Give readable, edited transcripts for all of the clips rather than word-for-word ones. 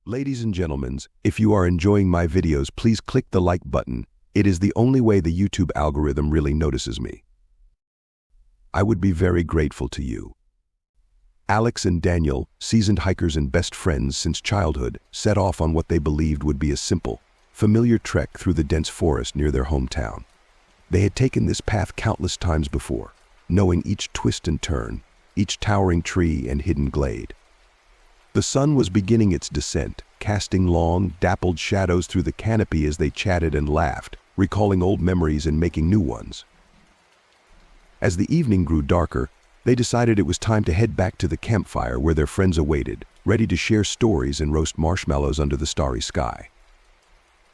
Ladies and gentlemen, if you are enjoying my videos, please click the like button. It is the only way the YouTube algorithm really notices me. I would be very grateful to you. Alex and Daniel, seasoned hikers and best friends since childhood, set off on what they believed would be a simple, familiar trek through the dense forest near their hometown. They had taken this path countless times before, knowing each twist and turn, each towering tree and hidden glade. The sun was beginning its descent, casting long, dappled shadows through the canopy as they chatted and laughed, recalling old memories and making new ones. As the evening grew darker, they decided it was time to head back to the campfire where their friends awaited, ready to share stories and roast marshmallows under the starry sky.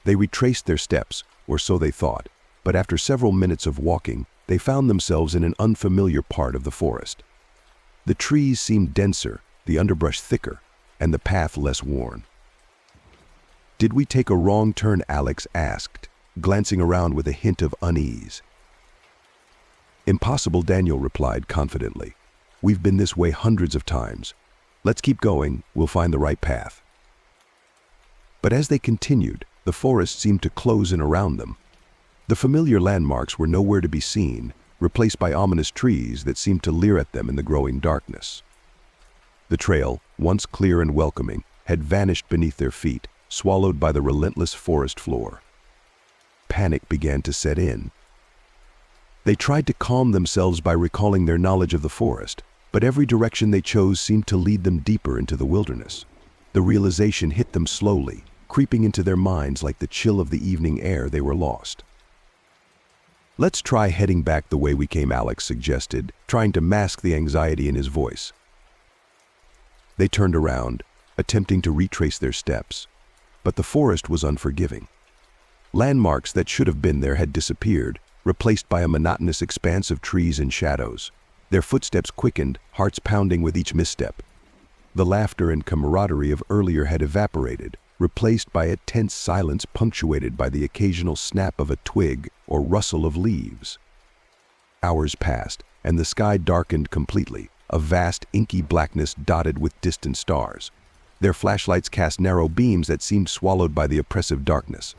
They retraced their steps, or so they thought, but after several minutes of walking, they found themselves in an unfamiliar part of the forest. The trees seemed denser, the underbrush thicker, and the path less worn. "Did we take a wrong turn?" Alex asked, glancing around with a hint of unease. "Impossible," Daniel replied confidently. "We've been this way hundreds of times. Let's keep going, we'll find the right path." But as they continued, the forest seemed to close in around them. The familiar landmarks were nowhere to be seen, replaced by ominous trees that seemed to leer at them in the growing darkness. The trail, once clear and welcoming, had vanished beneath their feet, swallowed by the relentless forest floor. Panic began to set in. They tried to calm themselves by recalling their knowledge of the forest, but every direction they chose seemed to lead them deeper into the wilderness. The realization hit them slowly, creeping into their minds like the chill of the evening air. They were lost. "Let's try heading back the way we came," Alex suggested, trying to mask the anxiety in his voice. They turned around, attempting to retrace their steps, but the forest was unforgiving. Landmarks that should have been there had disappeared, replaced by a monotonous expanse of trees and shadows. Their footsteps quickened, hearts pounding with each misstep. The laughter and camaraderie of earlier had evaporated, replaced by a tense silence punctuated by the occasional snap of a twig or rustle of leaves. Hours passed, and the sky darkened completely, a vast inky blackness dotted with distant stars. Their flashlights cast narrow beams that seemed swallowed by the oppressive darkness.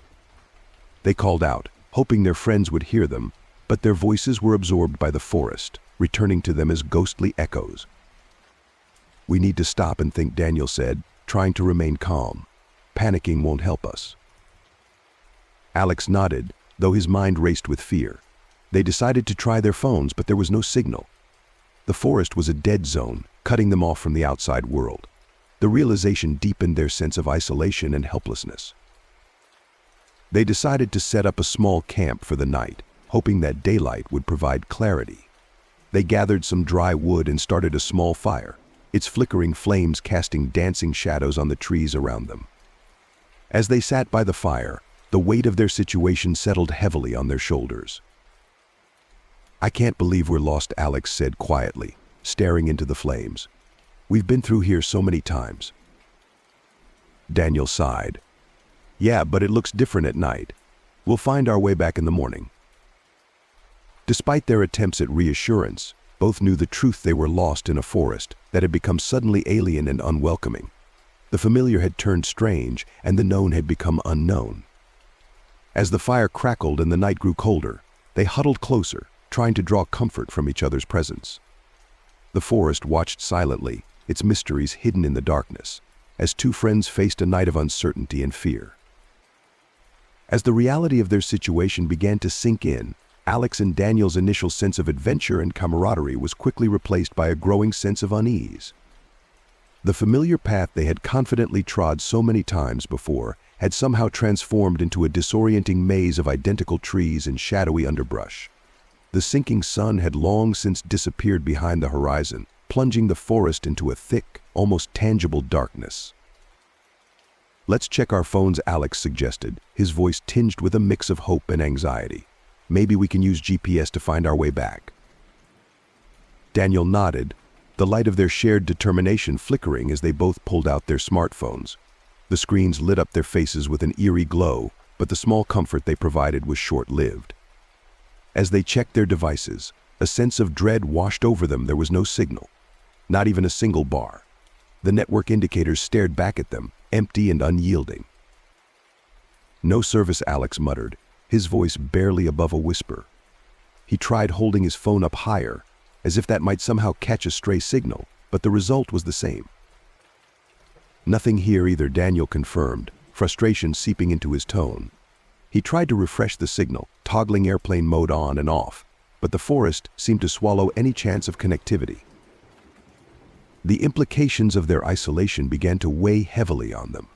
They called out, hoping their friends would hear them, but their voices were absorbed by the forest, returning to them as ghostly echoes. "We need to stop and think," Daniel said, trying to remain calm. "Panicking won't help us." Alex nodded, though his mind raced with fear. They decided to try their phones, but there was no signal. The forest was a dead zone, cutting them off from the outside world. The realization deepened their sense of isolation and helplessness. They decided to set up a small camp for the night, hoping that daylight would provide clarity. They gathered some dry wood and started a small fire, its flickering flames casting dancing shadows on the trees around them. As they sat by the fire, the weight of their situation settled heavily on their shoulders. "I can't believe we're lost," Alex said quietly, staring into the flames. "We've been through here so many times." Daniel sighed. "Yeah, but it looks different at night. We'll find our way back in the morning." Despite their attempts at reassurance, both knew the truth: they were lost in a forest that had become suddenly alien and unwelcoming. The familiar had turned strange, and the known had become unknown. As the fire crackled and the night grew colder, they huddled closer, trying to draw comfort from each other's presence. The forest watched silently, its mysteries hidden in the darkness, as two friends faced a night of uncertainty and fear. As the reality of their situation began to sink in, Alex and Daniel's initial sense of adventure and camaraderie was quickly replaced by a growing sense of unease. The familiar path they had confidently trod so many times before had somehow transformed into a disorienting maze of identical trees and shadowy underbrush. The sinking sun had long since disappeared behind the horizon, plunging the forest into a thick, almost tangible darkness. "Let's check our phones," Alex suggested, his voice tinged with a mix of hope and anxiety. "Maybe we can use GPS to find our way back." Daniel nodded, the light of their shared determination flickering as they both pulled out their smartphones. The screens lit up their faces with an eerie glow, but the small comfort they provided was short-lived. As they checked their devices, a sense of dread washed over them. There was no signal, not even a single bar. The network indicators stared back at them, empty and unyielding. "No service," Alex muttered, his voice barely above a whisper. He tried holding his phone up higher, as if that might somehow catch a stray signal, but the result was the same. "Nothing here either," Daniel confirmed, frustration seeping into his tone. He tried to refresh the signal, toggling airplane mode on and off, but the forest seemed to swallow any chance of connectivity. The implications of their isolation began to weigh heavily on them.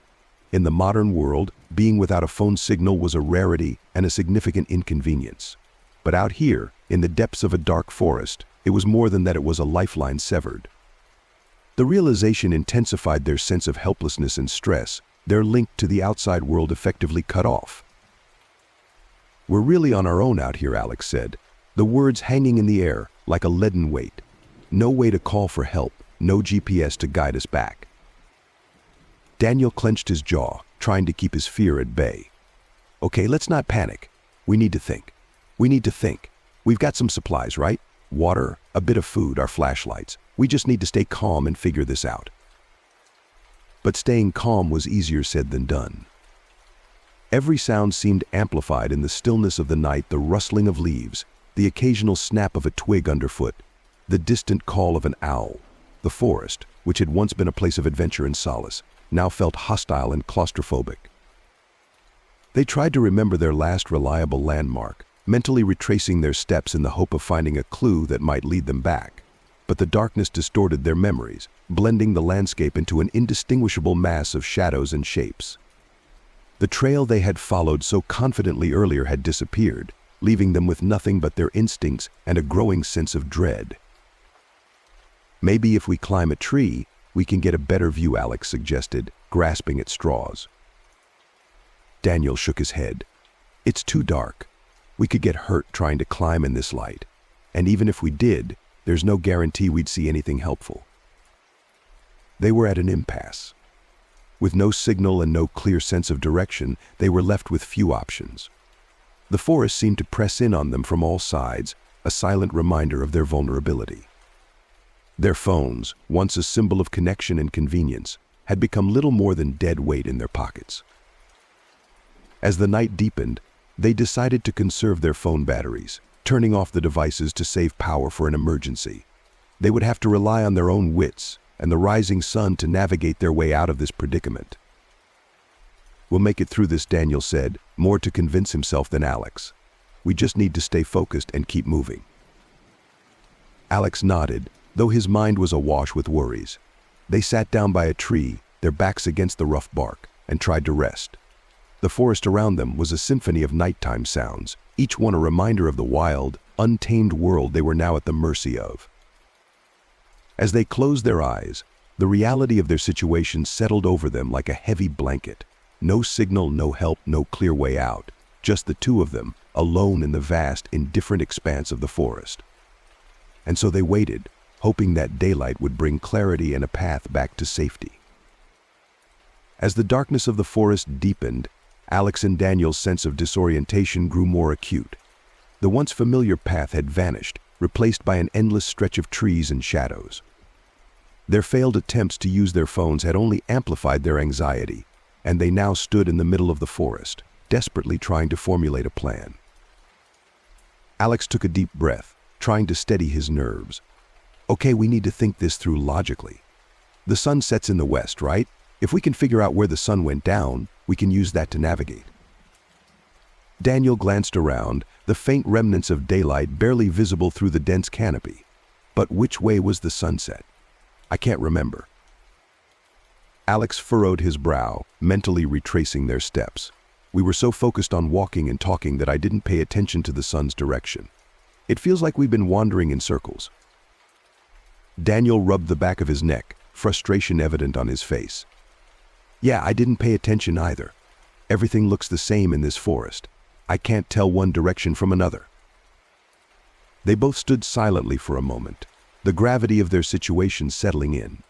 In the modern world, being without a phone signal was a rarity and a significant inconvenience. But out here, in the depths of a dark forest, it was more than that. It was a lifeline severed. The realization intensified their sense of helplessness and stress, their link to the outside world effectively cut off. "We're really on our own out here," Alex said, the words hanging in the air like a leaden weight. No way to call for help, no GPS to guide us back. Daniel clenched his jaw, trying to keep his fear at bay. "Okay, let's not panic. We need to think. We've got some supplies, right? Water, a bit of food, our flashlights. We just need to stay calm and figure this out." But staying calm was easier said than done. Every sound seemed amplified in the stillness of the night: the rustling of leaves, the occasional snap of a twig underfoot, the distant call of an owl. The forest, which had once been a place of adventure and solace, now felt hostile and claustrophobic. They tried to remember their last reliable landmark, mentally retracing their steps in the hope of finding a clue that might lead them back. But the darkness distorted their memories, blending the landscape into an indistinguishable mass of shadows and shapes. The trail they had followed so confidently earlier had disappeared, leaving them with nothing but their instincts and a growing sense of dread. "Maybe if we climb a tree, we can get a better view," Alex suggested, grasping at straws. Daniel shook his head. "It's too dark. We could get hurt trying to climb in this light. And even if we did, there's no guarantee we'd see anything helpful." They were at an impasse. With no signal and no clear sense of direction, they were left with few options. The forest seemed to press in on them from all sides, a silent reminder of their vulnerability. Their phones, once a symbol of connection and convenience, had become little more than dead weight in their pockets. As the night deepened, they decided to conserve their phone batteries, turning off the devices to save power for an emergency. They would have to rely on their own wits and the rising sun to navigate their way out of this predicament. "We'll make it through this," Daniel said, more to convince himself than Alex. "We just need to stay focused and keep moving." Alex nodded, though his mind was awash with worries. They sat down by a tree, their backs against the rough bark, and tried to rest. The forest around them was a symphony of nighttime sounds, each one a reminder of the wild, untamed world they were now at the mercy of. As they closed their eyes, the reality of their situation settled over them like a heavy blanket. No signal, no help, no clear way out. Just the two of them, alone in the vast, indifferent expanse of the forest. And so they waited, hoping that daylight would bring clarity and a path back to safety. As the darkness of the forest deepened, Alex and Daniel's sense of disorientation grew more acute. The once familiar path had vanished, replaced by an endless stretch of trees and shadows. Their failed attempts to use their phones had only amplified their anxiety, and they now stood in the middle of the forest, desperately trying to formulate a plan. Alex took a deep breath, trying to steady his nerves. "Okay, we need to think this through logically. The sun sets in the west, right? If we can figure out where the sun went down, we can use that to navigate." Daniel glanced around, the faint remnants of daylight barely visible through the dense canopy. But which way was the sunset? "I can't remember." Alex furrowed his brow, mentally retracing their steps. "We were so focused on walking and talking that I didn't pay attention to the sun's direction. It feels like we've been wandering in circles." Daniel rubbed the back of his neck, frustration evident on his face. "Yeah, I didn't pay attention either. Everything looks the same in this forest. I can't tell one direction from another." They both stood silently for a moment, the gravity of their situation settling in.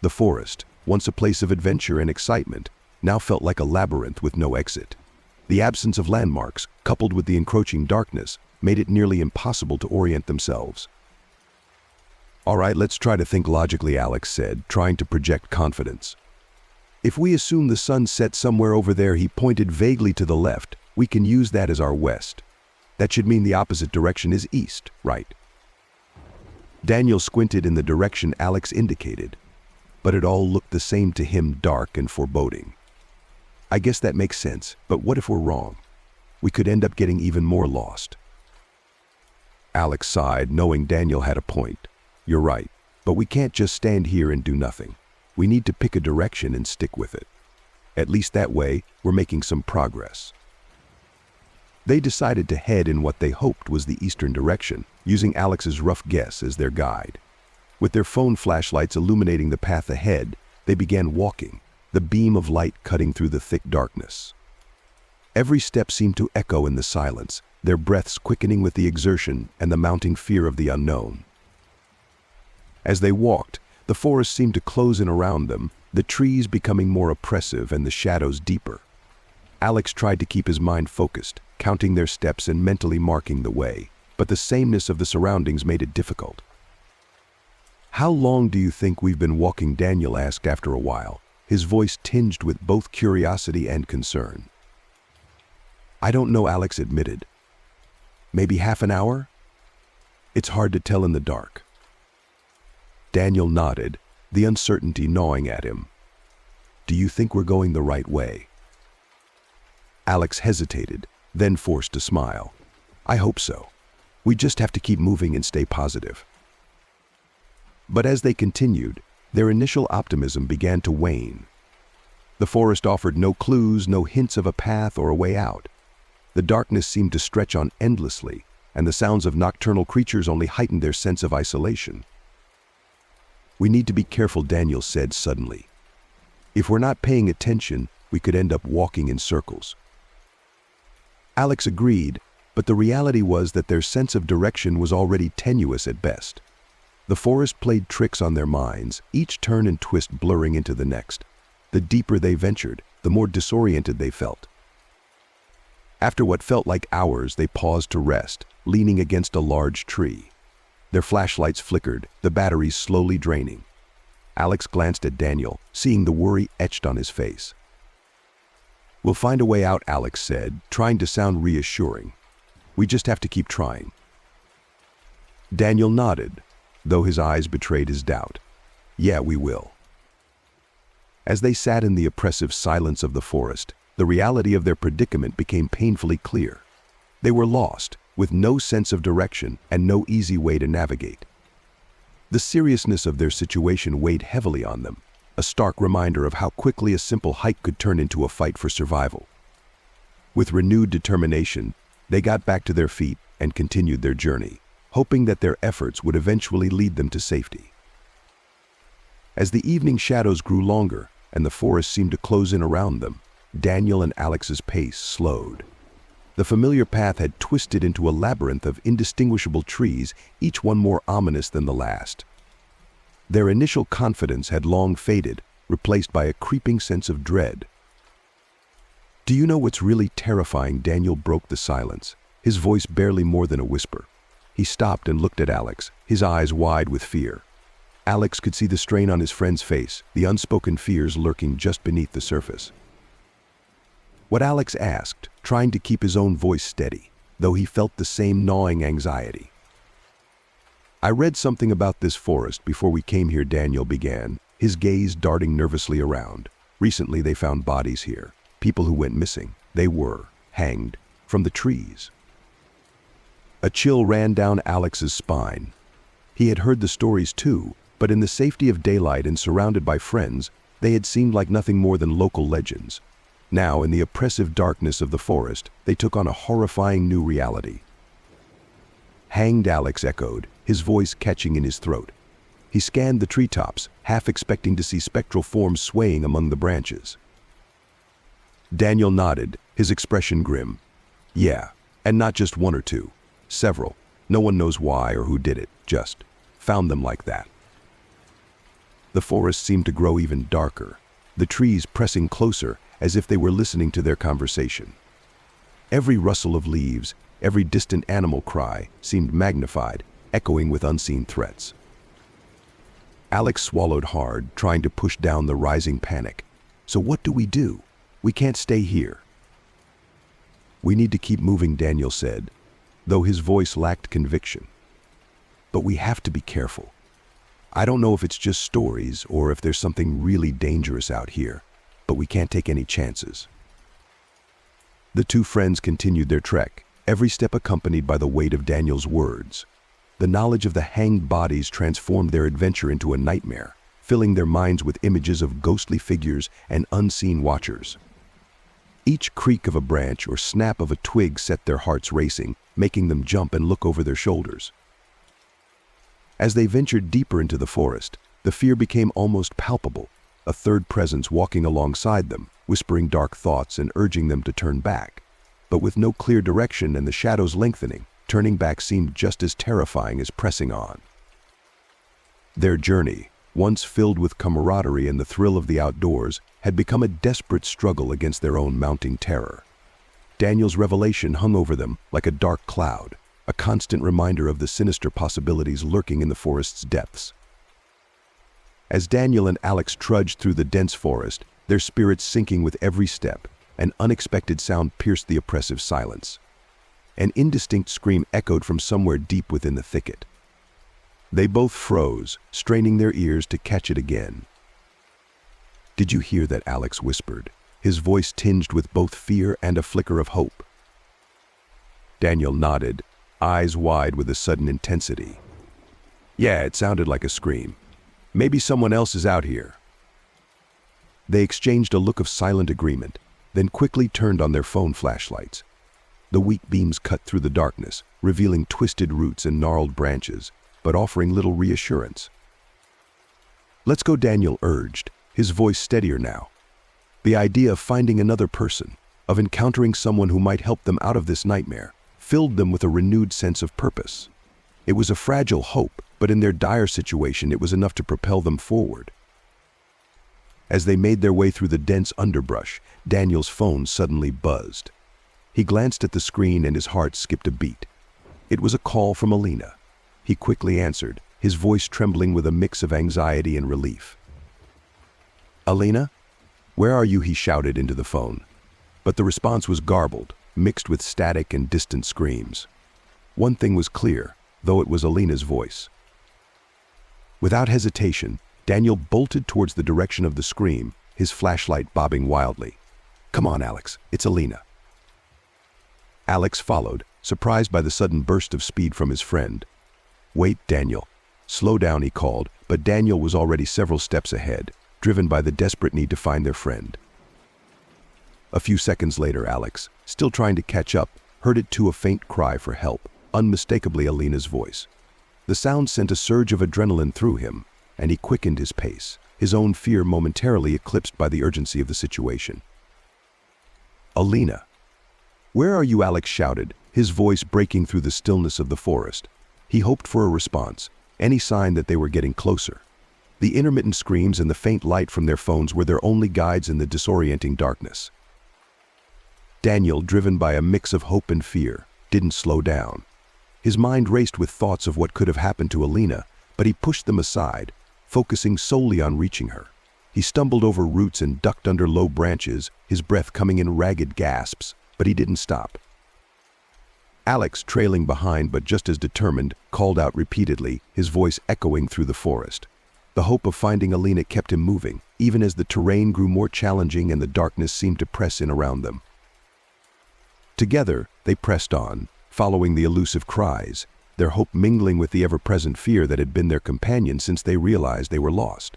The forest, once a place of adventure and excitement, now felt like a labyrinth with no exit. The absence of landmarks, coupled with the encroaching darkness, made it nearly impossible to orient themselves. "All right, let's try to think logically," Alex said, trying to project confidence. If we assume the sun set somewhere over there, he pointed vaguely to the left, we can use that as our west. That should mean the opposite direction is east, right? Daniel squinted in the direction Alex indicated, but it all looked the same to him, dark and foreboding. I guess that makes sense, but what if we're wrong? We could end up getting even more lost. Alex sighed, knowing Daniel had a point. You're right, but we can't just stand here and do nothing. We need to pick a direction and stick with it. At least that way, we're making some progress. They decided to head in what they hoped was the eastern direction, using Alex's rough guess as their guide. With their phone flashlights illuminating the path ahead, they began walking, the beam of light cutting through the thick darkness. Every step seemed to echo in the silence, their breaths quickening with the exertion and the mounting fear of the unknown. As they walked, the forest seemed to close in around them, the trees becoming more oppressive and the shadows deeper. Alex tried to keep his mind focused, counting their steps and mentally marking the way, but the sameness of the surroundings made it difficult. How long do you think we've been walking? Daniel asked after a while, his voice tinged with both curiosity and concern. I don't know, Alex admitted. Maybe half an hour? It's hard to tell in the dark. Daniel nodded, the uncertainty gnawing at him. Do you think we're going the right way? Alex hesitated, then forced a smile. I hope so. We just have to keep moving and stay positive. But as they continued, their initial optimism began to wane. The forest offered no clues, no hints of a path or a way out. The darkness seemed to stretch on endlessly, and the sounds of nocturnal creatures only heightened their sense of isolation. We need to be careful, Daniel said suddenly. If we're not paying attention, we could end up walking in circles. Alex agreed, but the reality was that their sense of direction was already tenuous at best. The forest played tricks on their minds, each turn and twist blurring into the next. The deeper they ventured, the more disoriented they felt. After what felt like hours, they paused to rest, leaning against a large tree. Their flashlights flickered, the batteries slowly draining. Alex glanced at Daniel, seeing the worry etched on his face. We'll find a way out, Alex said, trying to sound reassuring. We just have to keep trying. Daniel nodded, though his eyes betrayed his doubt. Yeah, we will. As they sat in the oppressive silence of the forest, the reality of their predicament became painfully clear. They were lost, with no sense of direction and no easy way to navigate. The seriousness of their situation weighed heavily on them, a stark reminder of how quickly a simple hike could turn into a fight for survival. With renewed determination, they got back to their feet and continued their journey, hoping that their efforts would eventually lead them to safety. As the evening shadows grew longer and the forest seemed to close in around them, Daniel and Alex's pace slowed. The familiar path had twisted into a labyrinth of indistinguishable trees, each one more ominous than the last. Their initial confidence had long faded, replaced by a creeping sense of dread. Do you know what's really terrifying? Daniel broke the silence, his voice barely more than a whisper. He stopped and looked at Alex, his eyes wide with fear. Alex could see the strain on his friend's face, the unspoken fears lurking just beneath the surface. What Alex asked, trying to keep his own voice steady, though he felt the same gnawing anxiety. I read something about this forest before we came here, Daniel began, his gaze darting nervously around. Recently they found bodies here, people who went missing. They were hanged from the trees. A chill ran down Alex's spine. He had heard the stories too, but in the safety of daylight and surrounded by friends, they had seemed like nothing more than local legends. Now, in the oppressive darkness of the forest, they took on a horrifying new reality. Hanged, Alex echoed, his voice catching in his throat. He scanned the treetops, half expecting to see spectral forms swaying among the branches. Daniel nodded, his expression grim. Yeah, and not just one or two. Several. No one knows why or who did it, just found them like that. The forest seemed to grow even darker, the trees pressing closer as if they were listening to their conversation. Every rustle of leaves, every distant animal cry seemed magnified, echoing with unseen threats. Alex swallowed hard, trying to push down the rising panic. So what do? We can't stay here. We need to keep moving, Daniel said, though his voice lacked conviction. But we have to be careful. I don't know if it's just stories or if there's something really dangerous out here, but we can't take any chances. The two friends continued their trek, every step accompanied by the weight of Daniel's words. The knowledge of the hanged bodies transformed their adventure into a nightmare, filling their minds with images of ghostly figures and unseen watchers. Each creak of a branch or snap of a twig set their hearts racing, making them jump and look over their shoulders. As they ventured deeper into the forest, the fear became almost palpable, a third presence walking alongside them, whispering dark thoughts and urging them to turn back. But with no clear direction and the shadows lengthening, turning back seemed just as terrifying as pressing on. Their journey, once filled with camaraderie and the thrill of the outdoors, had become a desperate struggle against their own mounting terror. Daniel's revelation hung over them like a dark cloud, a constant reminder of the sinister possibilities lurking in the forest's depths. As Daniel and Alex trudged through the dense forest, their spirits sinking with every step, an unexpected sound pierced the oppressive silence. An indistinct scream echoed from somewhere deep within the thicket. They both froze, straining their ears to catch it again. "Did you hear that?" Alex whispered, his voice tinged with both fear and a flicker of hope. Daniel nodded, eyes wide with a sudden intensity. "Yeah, it sounded like a scream. Maybe someone else is out here." They exchanged a look of silent agreement, then quickly turned on their phone flashlights. The weak beams cut through the darkness, revealing twisted roots and gnarled branches, but offering little reassurance. "Let's go," Daniel urged, his voice steadier now. The idea of finding another person, of encountering someone who might help them out of this nightmare, filled them with a renewed sense of purpose. It was a fragile hope, but in their dire situation it was enough to propel them forward. As they made their way through the dense underbrush, Daniel's phone suddenly buzzed. He glanced at the screen and his heart skipped a beat. It was a call from Alina. He quickly answered, his voice trembling with a mix of anxiety and relief. "Alina? Where are you?" he shouted into the phone. But the response was garbled, mixed with static and distant screams. One thing was clear, though it was Alina's voice. Without hesitation, Daniel bolted towards the direction of the scream, his flashlight bobbing wildly. "Come on, Alex, it's Alina." Alex followed, surprised by the sudden burst of speed from his friend. "Wait, Daniel. Slow down," he called, but Daniel was already several steps ahead, driven by the desperate need to find their friend. A few seconds later, Alex, still trying to catch up, heard it too, a faint cry for help, unmistakably Alina's voice. The sound sent a surge of adrenaline through him, and he quickened his pace, his own fear momentarily eclipsed by the urgency of the situation. "Alina! Where are you?" Alex shouted, his voice breaking through the stillness of the forest. He hoped for a response, any sign that they were getting closer. The intermittent screams and the faint light from their phones were their only guides in the disorienting darkness. Daniel, driven by a mix of hope and fear, didn't slow down. His mind raced with thoughts of what could have happened to Alina, but he pushed them aside, focusing solely on reaching her. He stumbled over roots and ducked under low branches, his breath coming in ragged gasps, but he didn't stop. Alex, trailing behind but just as determined, called out repeatedly, his voice echoing through the forest. The hope of finding Alina kept him moving, even as the terrain grew more challenging and the darkness seemed to press in around them. Together, they pressed on, following the elusive cries, their hope mingling with the ever-present fear that had been their companion since they realized they were lost.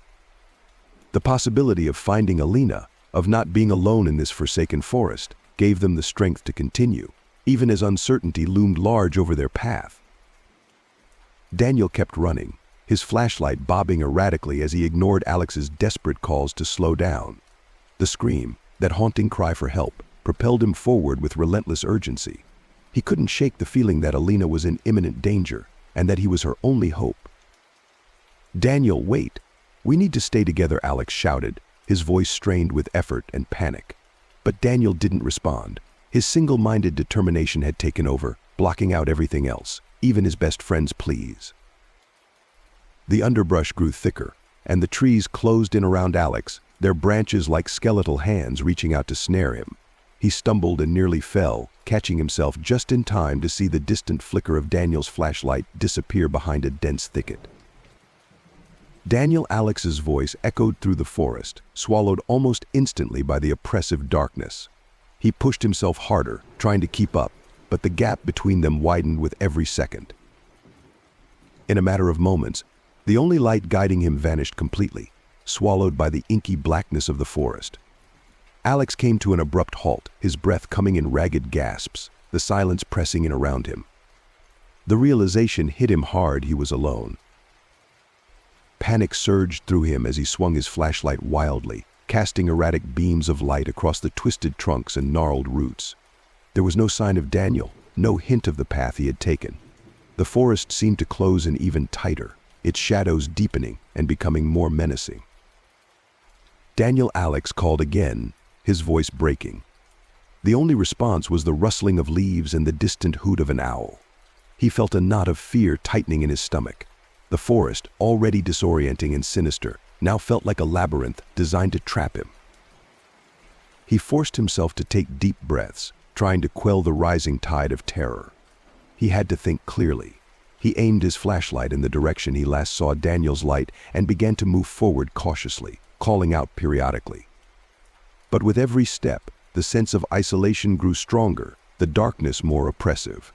The possibility of finding Alina, of not being alone in this forsaken forest, gave them the strength to continue, even as uncertainty loomed large over their path. Daniel kept running, his flashlight bobbing erratically as he ignored Alex's desperate calls to slow down. The scream, that haunting cry for help, propelled him forward with relentless urgency. He couldn't shake the feeling that Alina was in imminent danger, and that he was her only hope. "Daniel, wait! We need to stay together," Alex shouted, his voice strained with effort and panic. But Daniel didn't respond. His single-minded determination had taken over, blocking out everything else, even his best friend's pleas. The underbrush grew thicker, and the trees closed in around Alex, their branches like skeletal hands reaching out to snare him. He stumbled and nearly fell, catching himself just in time to see the distant flicker of Daniel's flashlight disappear behind a dense thicket. Alex's voice echoed through the forest, swallowed almost instantly by the oppressive darkness. He pushed himself harder, trying to keep up, but the gap between them widened with every second. In a matter of moments, the only light guiding him vanished completely, swallowed by the inky blackness of the forest. Alex came to an abrupt halt, his breath coming in ragged gasps, the silence pressing in around him. The realization hit him hard he was alone. Panic surged through him as he swung his flashlight wildly, casting erratic beams of light across the twisted trunks and gnarled roots. There was no sign of Daniel, no hint of the path he had taken. The forest seemed to close in even tighter, its shadows deepening and becoming more menacing. Alex called again, his voice breaking. The only response was the rustling of leaves and the distant hoot of an owl. He felt a knot of fear tightening in his stomach. The forest, already disorienting and sinister, now felt like a labyrinth designed to trap him. He forced himself to take deep breaths, trying to quell the rising tide of terror. He had to think clearly. He aimed his flashlight in the direction he last saw Daniel's light and began to move forward cautiously, calling out periodically. But with every step, the sense of isolation grew stronger, the darkness more oppressive.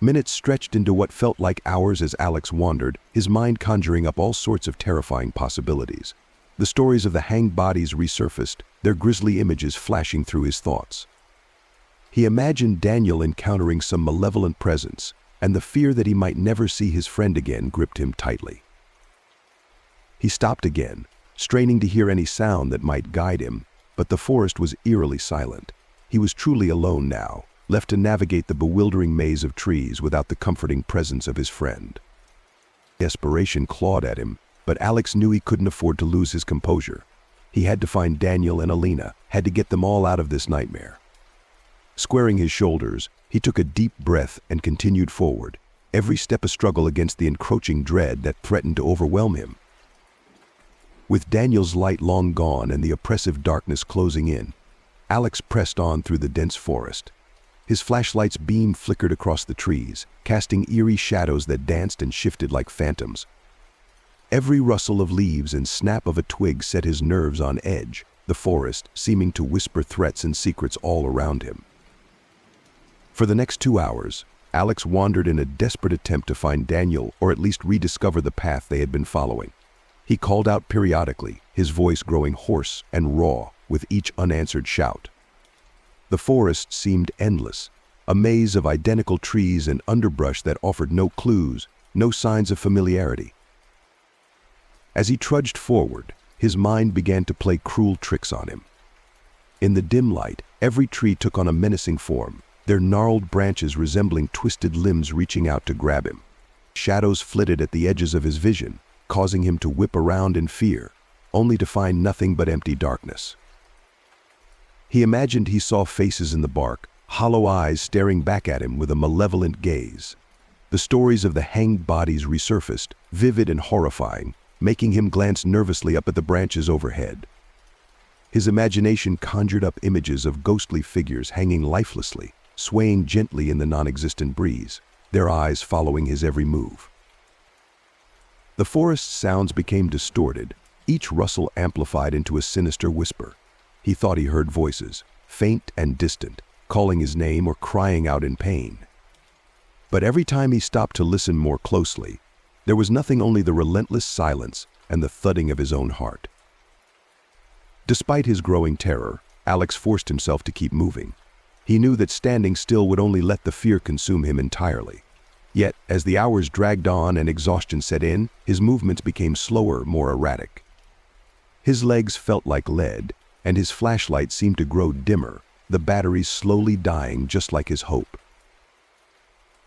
Minutes stretched into what felt like hours as Alex wandered, his mind conjuring up all sorts of terrifying possibilities. The stories of the hanged bodies resurfaced, their grisly images flashing through his thoughts. He imagined Daniel encountering some malevolent presence, and the fear that he might never see his friend again gripped him tightly. He stopped again, straining to hear any sound that might guide him, but the forest was eerily silent. He was truly alone now, left to navigate the bewildering maze of trees without the comforting presence of his friend. Desperation clawed at him, but Alex knew he couldn't afford to lose his composure. He had to find Daniel and Alina, had to get them all out of this nightmare. Squaring his shoulders, he took a deep breath and continued forward, every step a struggle against the encroaching dread that threatened to overwhelm him. With Daniel's light long gone and the oppressive darkness closing in, Alex pressed on through the dense forest. His flashlight's beam flickered across the trees, casting eerie shadows that danced and shifted like phantoms. Every rustle of leaves and snap of a twig set his nerves on edge, the forest seeming to whisper threats and secrets all around him. For the next 2 hours, Alex wandered in a desperate attempt to find Daniel or at least rediscover the path they had been following. He called out periodically, his voice growing hoarse and raw with each unanswered shout. The forest seemed endless, a maze of identical trees and underbrush that offered no clues, no signs of familiarity. As he trudged forward, his mind began to play cruel tricks on him. In the dim light, every tree took on a menacing form, their gnarled branches resembling twisted limbs reaching out to grab him. Shadows flitted at the edges of his vision, causing him to whip around in fear, only to find nothing but empty darkness. He imagined he saw faces in the bark, hollow eyes staring back at him with a malevolent gaze. The stories of the hanged bodies resurfaced, vivid and horrifying, making him glance nervously up at the branches overhead. His imagination conjured up images of ghostly figures hanging lifelessly, swaying gently in the non-existent breeze, their eyes following his every move. The forest's sounds became distorted, each rustle amplified into a sinister whisper. He thought he heard voices, faint and distant, calling his name or crying out in pain. But every time he stopped to listen more closely, there was nothing, only the relentless silence and the thudding of his own heart. Despite his growing terror, Alex forced himself to keep moving. He knew that standing still would only let the fear consume him entirely. Yet, as the hours dragged on and exhaustion set in, his movements became slower, more erratic. His legs felt like lead, and his flashlight seemed to grow dimmer, the batteries slowly dying just like his hope.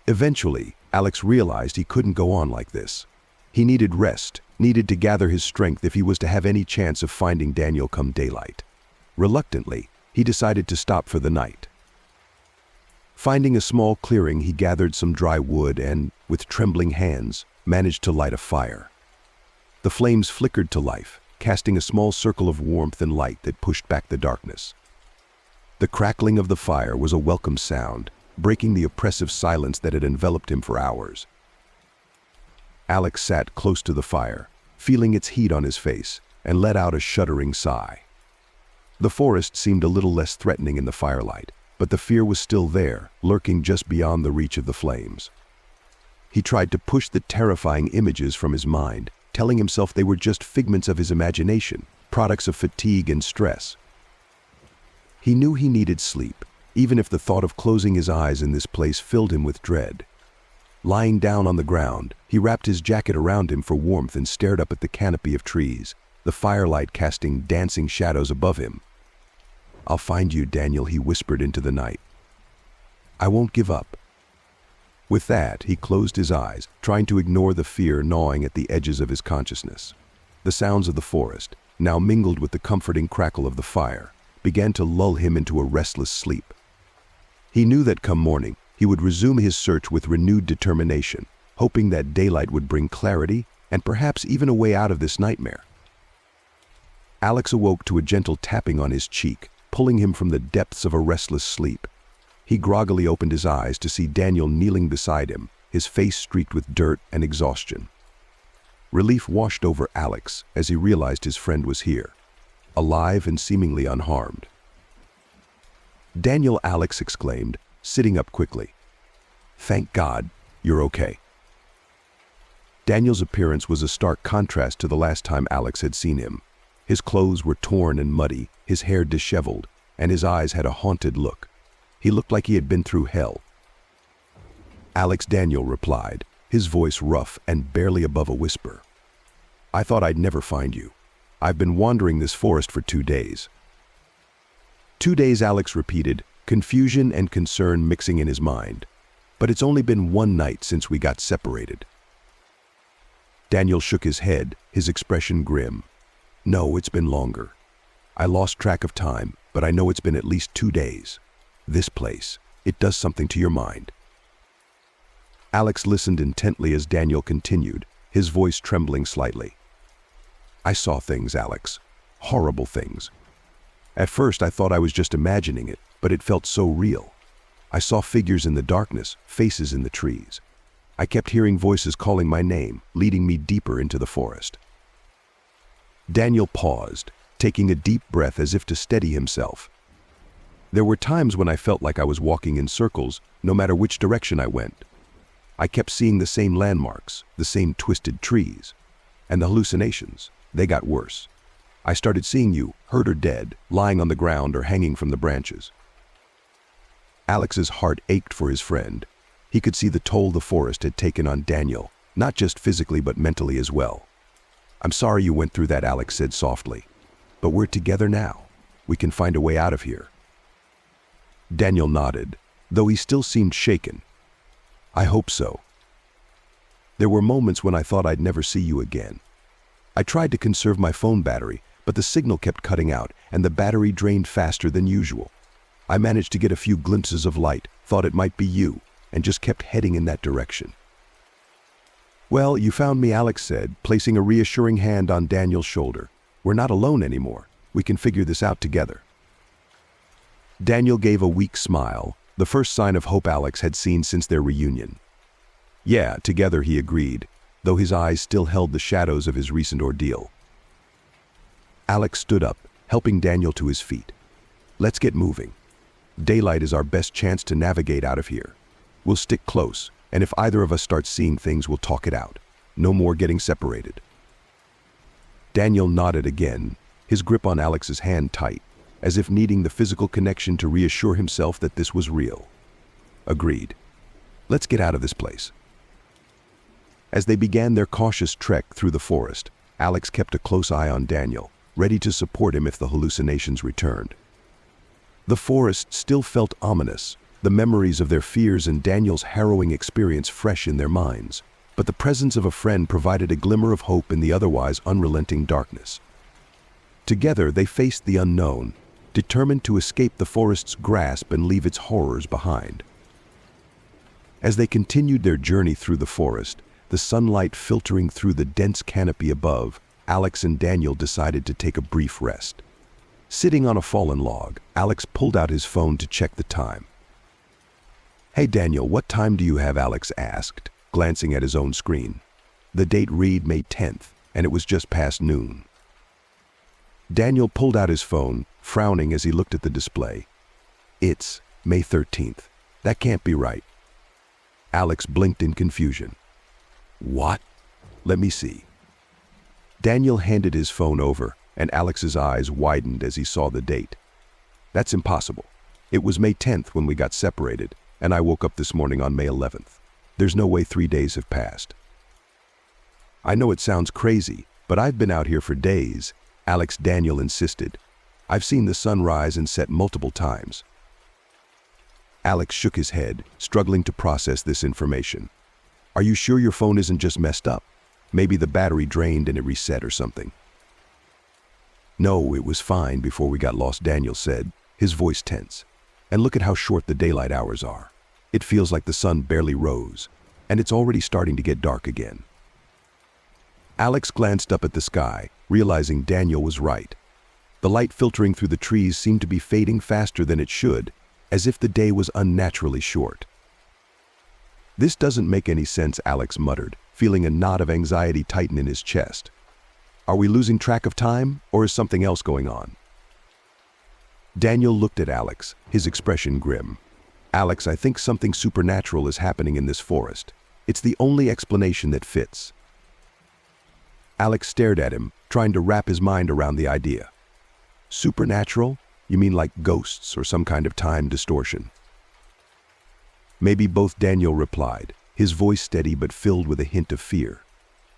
Eventually, Alex realized he couldn't go on like this. He needed rest, needed to gather his strength if he was to have any chance of finding Daniel come daylight. Reluctantly, he decided to stop for the night. Finding a small clearing, he gathered some dry wood and, with trembling hands, managed to light a fire. The flames flickered to life, casting a small circle of warmth and light that pushed back the darkness. The crackling of the fire was a welcome sound, breaking the oppressive silence that had enveloped him for hours. Alex sat close to the fire, feeling its heat on his face, and let out a shuddering sigh. The forest seemed a little less threatening in the firelight, but the fear was still there, lurking just beyond the reach of the flames. He tried to push the terrifying images from his mind, telling himself they were just figments of his imagination, products of fatigue and stress. He knew he needed sleep, even if the thought of closing his eyes in this place filled him with dread. Lying down on the ground, he wrapped his jacket around him for warmth and stared up at the canopy of trees, the firelight casting dancing shadows above him. "I'll find you, Daniel," he whispered into the night. "I won't give up." With that, he closed his eyes, trying to ignore the fear gnawing at the edges of his consciousness. The sounds of the forest, now mingled with the comforting crackle of the fire, began to lull him into a restless sleep. He knew that come morning, he would resume his search with renewed determination, hoping that daylight would bring clarity and perhaps even a way out of this nightmare. Alex awoke to a gentle tapping on his cheek, pulling him from the depths of a restless sleep. He groggily opened his eyes to see Daniel kneeling beside him, his face streaked with dirt and exhaustion. Relief washed over Alex as he realized his friend was here, alive and seemingly unharmed. "Daniel," Alex exclaimed, sitting up quickly. "Thank God, you're okay." Daniel's appearance was a stark contrast to the last time Alex had seen him. His clothes were torn and muddy, his hair disheveled, and his eyes had a haunted look. He looked like he had been through hell. "Alex," Daniel replied, his voice rough and barely above a whisper. "I thought I'd never find you. I've been wandering this forest for 2 days." 2 days, Alex repeated, confusion and concern mixing in his mind. "But it's only been 1 night since we got separated." Daniel shook his head, his expression grim. "No, it's been longer. I lost track of time, but I know it's been at least 2 days. This place, it does something to your mind." Alex listened intently as Daniel continued, his voice trembling slightly. "I saw things, Alex. Horrible things. At first I thought I was just imagining it, but it felt so real. I saw figures in the darkness, faces in the trees. I kept hearing voices calling my name, leading me deeper into the forest." Daniel paused, taking a deep breath as if to steady himself. "There were times when I felt like I was walking in circles, no matter which direction I went. I kept seeing the same landmarks, the same twisted trees. And the hallucinations, they got worse. I started seeing you, hurt or dead, lying on the ground or hanging from the branches." Alex's heart ached for his friend. He could see the toll the forest had taken on Daniel, not just physically but mentally as well. "I'm sorry you went through that," Alex said softly. "But we're together now. We can find a way out of here." Daniel nodded, though he still seemed shaken. "I hope so. There were moments when I thought I'd never see you again. I tried to conserve my phone battery, but the signal kept cutting out and the battery drained faster than usual. I managed to get a few glimpses of light, thought it might be you, and just kept heading in that direction." "Well, you found me," Alex said, placing a reassuring hand on Daniel's shoulder. "We're not alone anymore. We can figure this out together." Daniel gave a weak smile, the first sign of hope Alex had seen since their reunion. "Yeah, together," he agreed, though his eyes still held the shadows of his recent ordeal. Alex stood up, helping Daniel to his feet. "Let's get moving. Daylight is our best chance to navigate out of here. We'll stick close, and if either of us starts seeing things, we'll talk it out. No more getting separated." Daniel nodded again, his grip on Alex's hand tight, as if needing the physical connection to reassure himself that this was real. "Agreed. Let's get out of this place." As they began their cautious trek through the forest, Alex kept a close eye on Daniel, ready to support him if the hallucinations returned. The forest still felt ominous, the memories of their fears and Daniel's harrowing experience fresh in their minds, but the presence of a friend provided a glimmer of hope in the otherwise unrelenting darkness. Together they faced the unknown, determined to escape the forest's grasp and leave its horrors behind. As they continued their journey through the forest, the sunlight filtering through the dense canopy above, Alex and Daniel decided to take a brief rest. Sitting on a fallen log, Alex pulled out his phone to check the time. "Hey Daniel, what time do you have?" Alex asked, glancing at his own screen. The date read May 10th, and it was just past noon. Daniel pulled out his phone, frowning as he looked at the display. "It's May 13th. That can't be right." Alex blinked in confusion. "What? Let me see." Daniel handed his phone over, and Alex's eyes widened as he saw the date. "That's impossible. It was May 10th when we got separated, and I woke up this morning on May 11th. There's no way 3 days have passed." "I know it sounds crazy, but I've been out here for days," Daniel insisted. "I've seen the sun rise and set multiple times." Alex shook his head, struggling to process this information. "Are you sure your phone isn't just messed up? Maybe the battery drained and it reset or something." "No, it was fine before we got lost," Daniel said, his voice tense. "And look at how short the daylight hours are. It feels like the sun barely rose, and it's already starting to get dark again." Alex glanced up at the sky, realizing Daniel was right. The light filtering through the trees seemed to be fading faster than it should, as if the day was unnaturally short. "This doesn't make any sense," Alex muttered, feeling a knot of anxiety tighten in his chest. "Are we losing track of time, or is something else going on?" Daniel looked at Alex, his expression grim. "Alex, I think something supernatural is happening in this forest. It's the only explanation that fits." Alex stared at him, trying to wrap his mind around the idea. "Supernatural? You mean like ghosts or some kind of time distortion?" "Maybe both," Daniel replied, his voice steady but filled with a hint of fear.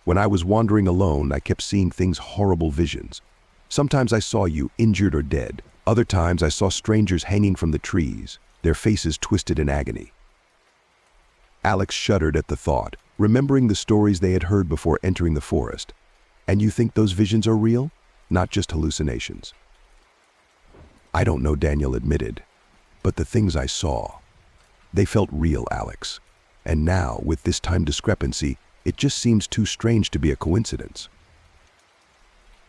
"When I was wandering alone, I kept seeing things, horrible visions. Sometimes I saw you injured or dead. Other times I saw strangers hanging from the trees, their faces twisted in agony." Alex shuddered at the thought, remembering the stories they had heard before entering the forest. "And you think those visions are real? Not just hallucinations?" "I don't know," Daniel admitted. "But the things I saw, they felt real, Alex. And now, with this time discrepancy, it just seems too strange to be a coincidence."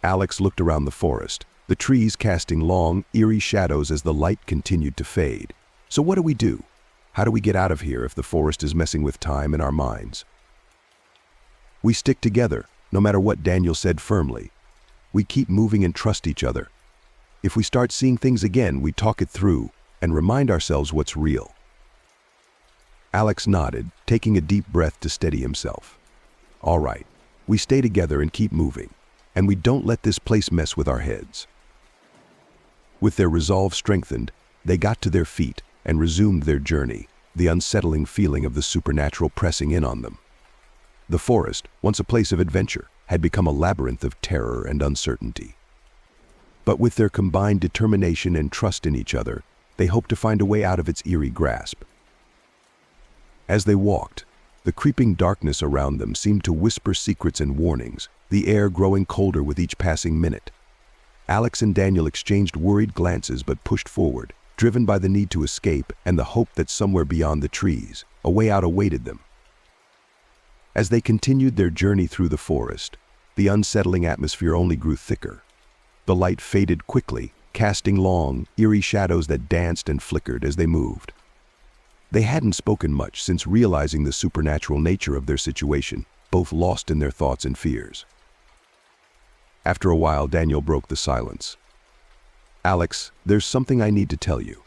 Alex looked around the forest, the trees casting long, eerie shadows as the light continued to fade. "So what do we do? How do we get out of here if the forest is messing with time in our minds?" "We stick together, no matter what," Daniel said firmly. "We keep moving and trust each other. If we start seeing things again, we talk it through and remind ourselves what's real." Alex nodded, taking a deep breath to steady himself. "All right, we stay together and keep moving, and we don't let this place mess with our heads." With their resolve strengthened, they got to their feet and resumed their journey, the unsettling feeling of the supernatural pressing in on them. The forest, once a place of adventure, had become a labyrinth of terror and uncertainty. But with their combined determination and trust in each other, they hoped to find a way out of its eerie grasp. As they walked, the creeping darkness around them seemed to whisper secrets and warnings, the air growing colder with each passing minute. Alex and Daniel exchanged worried glances but pushed forward, driven by the need to escape and the hope that somewhere beyond the trees, a way out awaited them. As they continued their journey through the forest, the unsettling atmosphere only grew thicker. The light faded quickly, casting long, eerie shadows that danced and flickered as they moved. They hadn't spoken much since realizing the supernatural nature of their situation, both lost in their thoughts and fears. After a while, Daniel broke the silence. "Alex, there's something I need to tell you."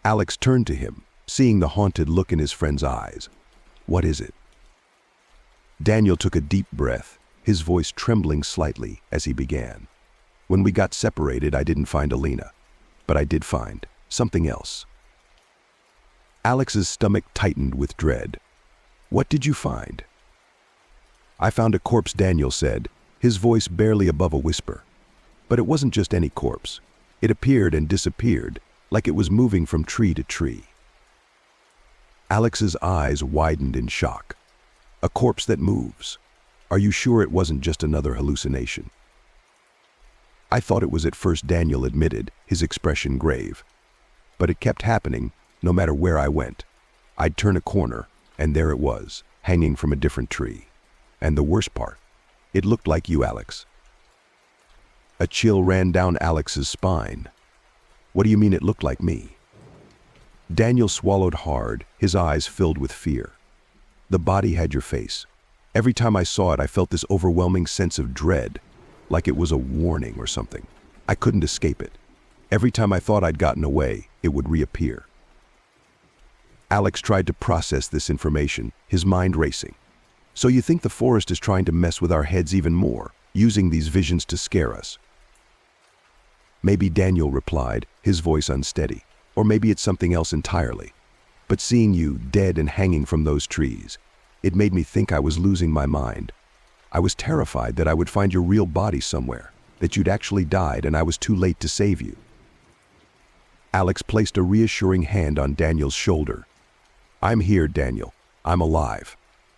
Alex turned to him, seeing the haunted look in his friend's eyes. "What is it?" Daniel took a deep breath, his voice trembling slightly as he began. "When we got separated, I didn't find Alina, but I did find something else." Alex's stomach tightened with dread. "What did you find?" "I found a corpse," Daniel said, his voice barely above a whisper. But it wasn't just any corpse. It appeared and disappeared, like it was moving from tree to tree. Alex's eyes widened in shock. "A corpse that moves. Are you sure it wasn't just another hallucination?" "I thought it was at first," Daniel admitted, his expression grave. "But it kept happening, no matter where I went. I'd turn a corner, and there it was, hanging from a different tree. And the worst part, It looked like you, Alex. A chill ran down Alex's spine. What do you mean it looked like me? Daniel swallowed hard, his eyes filled with fear. The body had your face. Every time I saw it, I felt this overwhelming sense of dread, like it was a warning or something. I couldn't escape it. Every time I thought I'd gotten away, it would reappear. Alex tried to process this information, his mind racing. So you think the forest is trying to mess with our heads even more, using these visions to scare us? Maybe, Daniel replied, his voice unsteady. Or maybe it's something else entirely. But seeing you dead and hanging from those trees, it made me think I was losing my mind. I was terrified that I would find your real body somewhere, that you'd actually died and I was too late to save you. Alex placed a reassuring hand on Daniel's shoulder. I'm here, Daniel. I'm alive.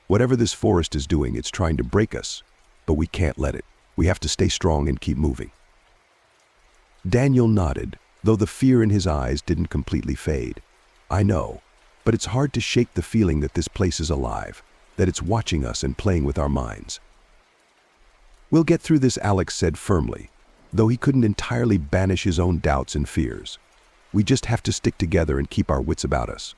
Whatever this forest is doing, it's trying to break us, but we can't let it. We have to stay strong and keep moving. Daniel nodded, though the fear in his eyes didn't completely fade. I know, but it's hard to shake the feeling that this place is alive, that it's watching us and playing with our minds. We'll get through this, Alex said firmly, though he couldn't entirely banish his own doubts and fears. We just have to stick together and keep our wits about us.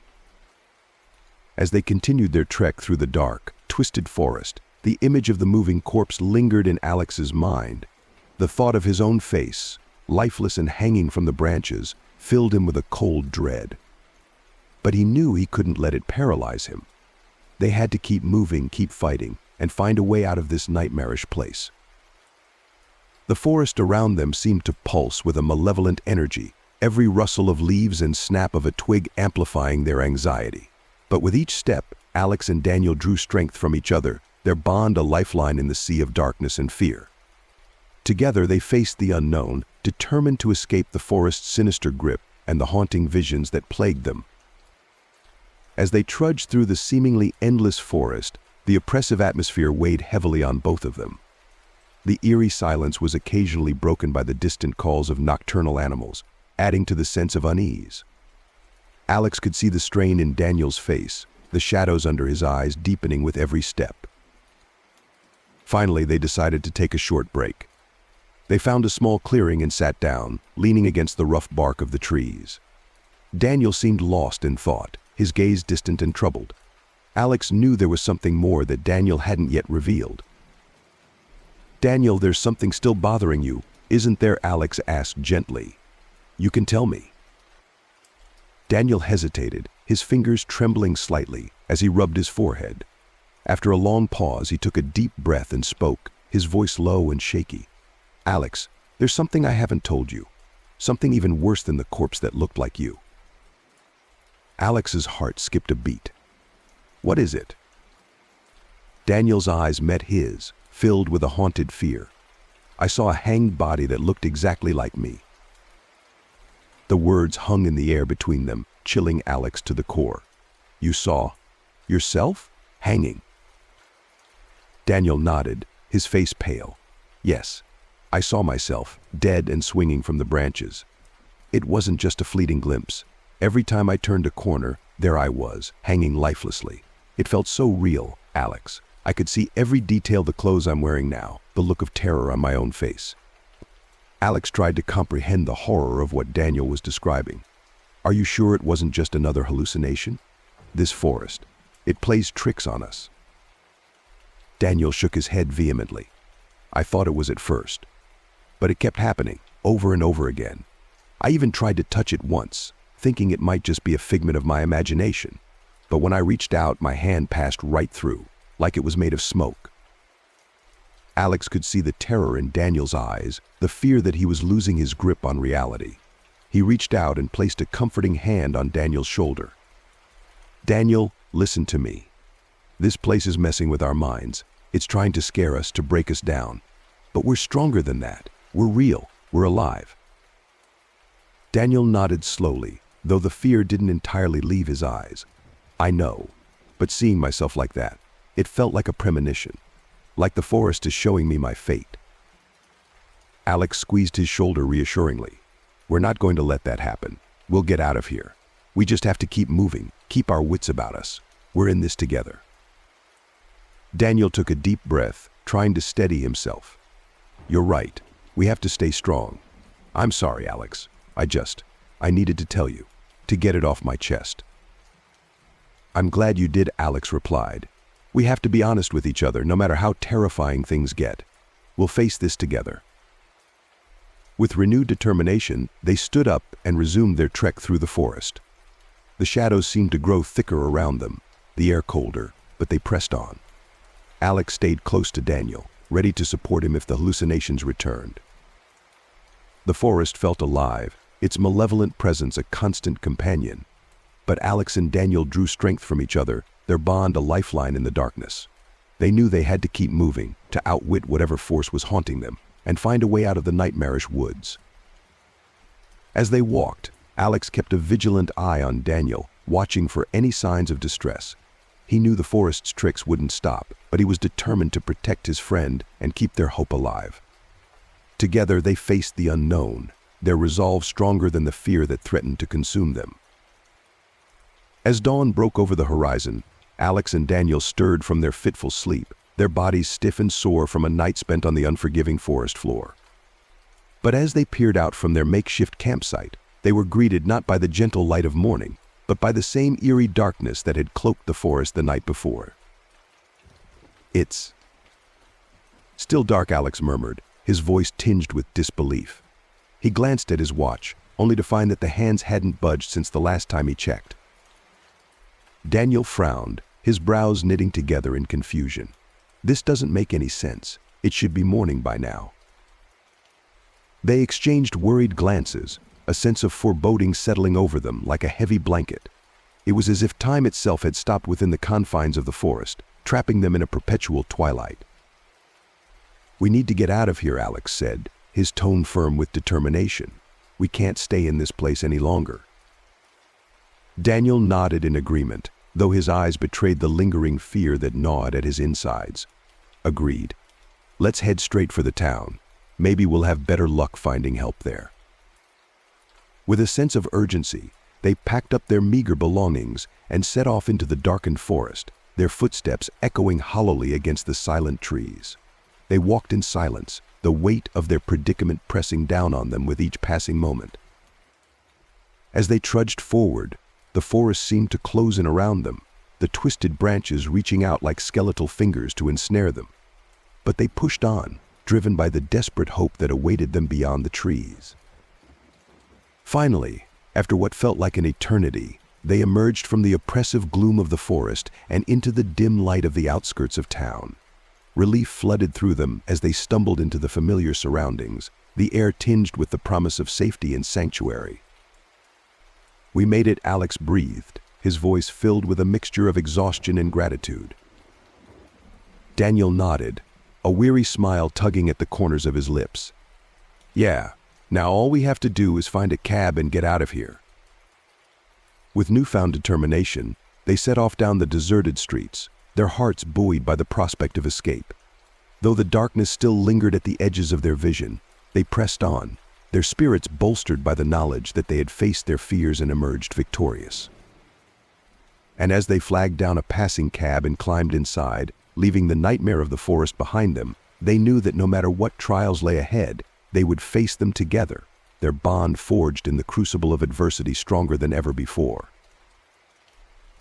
As they continued their trek through the dark, twisted forest, the image of the moving corpse lingered in Alex's mind. The thought of his own face, lifeless and hanging from the branches, filled him with a cold dread. But he knew he couldn't let it paralyze him. They had to keep moving, keep fighting, and find a way out of this nightmarish place. The forest around them seemed to pulse with a malevolent energy, every rustle of leaves and snap of a twig amplifying their anxiety. But with each step, Alex and Daniel drew strength from each other, their bond a lifeline in the sea of darkness and fear. Together they faced the unknown, determined to escape the forest's sinister grip and the haunting visions that plagued them. As they trudged through the seemingly endless forest, the oppressive atmosphere weighed heavily on both of them. The eerie silence was occasionally broken by the distant calls of nocturnal animals, adding to the sense of unease. Alex could see the strain in Daniel's face, the shadows under his eyes deepening with every step. Finally, they decided to take a short break. They found a small clearing and sat down, leaning against the rough bark of the trees. Daniel seemed lost in thought, his gaze distant and troubled. Alex knew there was something more that Daniel hadn't yet revealed. Daniel, there's something still bothering you, isn't there? Alex asked gently. You can tell me. Daniel hesitated, his fingers trembling slightly as he rubbed his forehead. After a long pause, he took a deep breath and spoke, his voice low and shaky. Alex, there's something I haven't told you. Something even worse than the corpse that looked like you. Alex's heart skipped a beat. What is it? Daniel's eyes met his, filled with a haunted fear. I saw a hanged body that looked exactly like me. The words hung in the air between them, chilling Alex to the core. You saw yourself hanging? Daniel nodded, his face pale. Yes, I saw myself, dead and swinging from the branches. It wasn't just a fleeting glimpse. Every time I turned a corner, there I was, hanging lifelessly. It felt so real, Alex. I could see every detail, the clothes I'm wearing now, the look of terror on my own face. Alex tried to comprehend the horror of what Daniel was describing. Are you sure it wasn't just another hallucination? This forest, it plays tricks on us. Daniel shook his head vehemently. I thought it was at first, but it kept happening, over and over again. I even tried to touch it once, thinking it might just be a figment of my imagination. But when I reached out, my hand passed right through, like it was made of smoke. Alex could see the terror in Daniel's eyes, the fear that he was losing his grip on reality. He reached out and placed a comforting hand on Daniel's shoulder. Daniel, listen to me. This place is messing with our minds. It's trying to scare us, to break us down. But we're stronger than that. We're real. We're alive. Daniel nodded slowly, though the fear didn't entirely leave his eyes. I know, but seeing myself like that, it felt like a premonition, like the forest is showing me my fate. Alex squeezed his shoulder reassuringly. We're not going to let that happen. We'll get out of here. We just have to keep moving, keep our wits about us. We're in this together. Daniel took a deep breath, trying to steady himself. "You're right. We have to stay strong. I'm sorry, Alex. I needed to tell you, to get it off my chest." "I'm glad you did," Alex replied. "We have to be honest with each other, no matter how terrifying things get. We'll face this together." With renewed determination, they stood up and resumed their trek through the forest. The shadows seemed to grow thicker around them, the air colder, but they pressed on. Alex stayed close to Daniel, ready to support him if the hallucinations returned. The forest felt alive, its malevolent presence a constant companion. But Alex and Daniel drew strength from each other, their bond a lifeline in the darkness. They knew they had to keep moving, to outwit whatever force was haunting them, and find a way out of the nightmarish woods. As they walked, Alex kept a vigilant eye on Daniel, watching for any signs of distress. He knew the forest's tricks wouldn't stop, but he was determined to protect his friend and keep their hope alive. Together they faced the unknown, their resolve stronger than the fear that threatened to consume them. As dawn broke over the horizon, Alex and Daniel stirred from their fitful sleep, their bodies stiff and sore from a night spent on the unforgiving forest floor. But as they peered out from their makeshift campsite, they were greeted not by the gentle light of morning, but by the same eerie darkness that had cloaked the forest the night before. "It's still dark," Alex murmured, his voice tinged with disbelief. He glanced at his watch, only to find that the hands hadn't budged since the last time he checked. Daniel frowned, his brows knitting together in confusion. "This doesn't make any sense. It should be morning by now." They exchanged worried glances, a sense of foreboding settling over them like a heavy blanket. It was as if time itself had stopped within the confines of the forest, trapping them in a perpetual twilight. "We need to get out of here," Alex said, his tone firm with determination. "We can't stay in this place any longer." Daniel nodded in agreement, though his eyes betrayed the lingering fear that gnawed at his insides. "Agreed. Let's head straight for the town. Maybe we'll have better luck finding help there." With a sense of urgency, they packed up their meager belongings and set off into the darkened forest, their footsteps echoing hollowly against the silent trees. They walked in silence, the weight of their predicament pressing down on them with each passing moment. As they trudged forward, the forest seemed to close in around them, the twisted branches reaching out like skeletal fingers to ensnare them. But they pushed on, driven by the desperate hope that awaited them beyond the trees. Finally, after what felt like an eternity, they emerged from the oppressive gloom of the forest and into the dim light of the outskirts of town. Relief flooded through them as they stumbled into the familiar surroundings, the air tinged with the promise of safety and sanctuary. "We made it," Alex breathed, his voice filled with a mixture of exhaustion and gratitude. Daniel nodded, a weary smile tugging at the corners of his lips. "Yeah, now all we have to do is find a cab and get out of here." With newfound determination, they set off down the deserted streets, their hearts buoyed by the prospect of escape. Though the darkness still lingered at the edges of their vision, they pressed on, their spirits bolstered by the knowledge that they had faced their fears and emerged victorious. And as they flagged down a passing cab and climbed inside, leaving the nightmare of the forest behind them, they knew that no matter what trials lay ahead, they would face them together, their bond forged in the crucible of adversity stronger than ever before.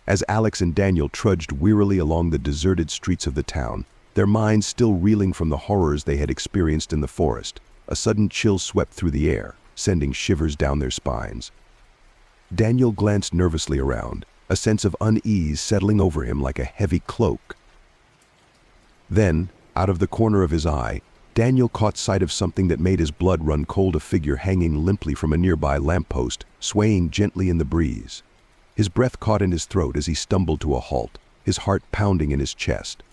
As Alex and Daniel trudged wearily along the deserted streets of the town, their minds still reeling from the horrors they had experienced in the forest, a sudden chill swept through the air, sending shivers down their spines. Daniel glanced nervously around, a sense of unease settling over him like a heavy cloak. Then, out of the corner of his eye, Daniel caught sight of something that made his blood run cold, a figure hanging limply from a nearby lamppost, swaying gently in the breeze. His breath caught in his throat as he stumbled to a halt, his heart pounding in his chest.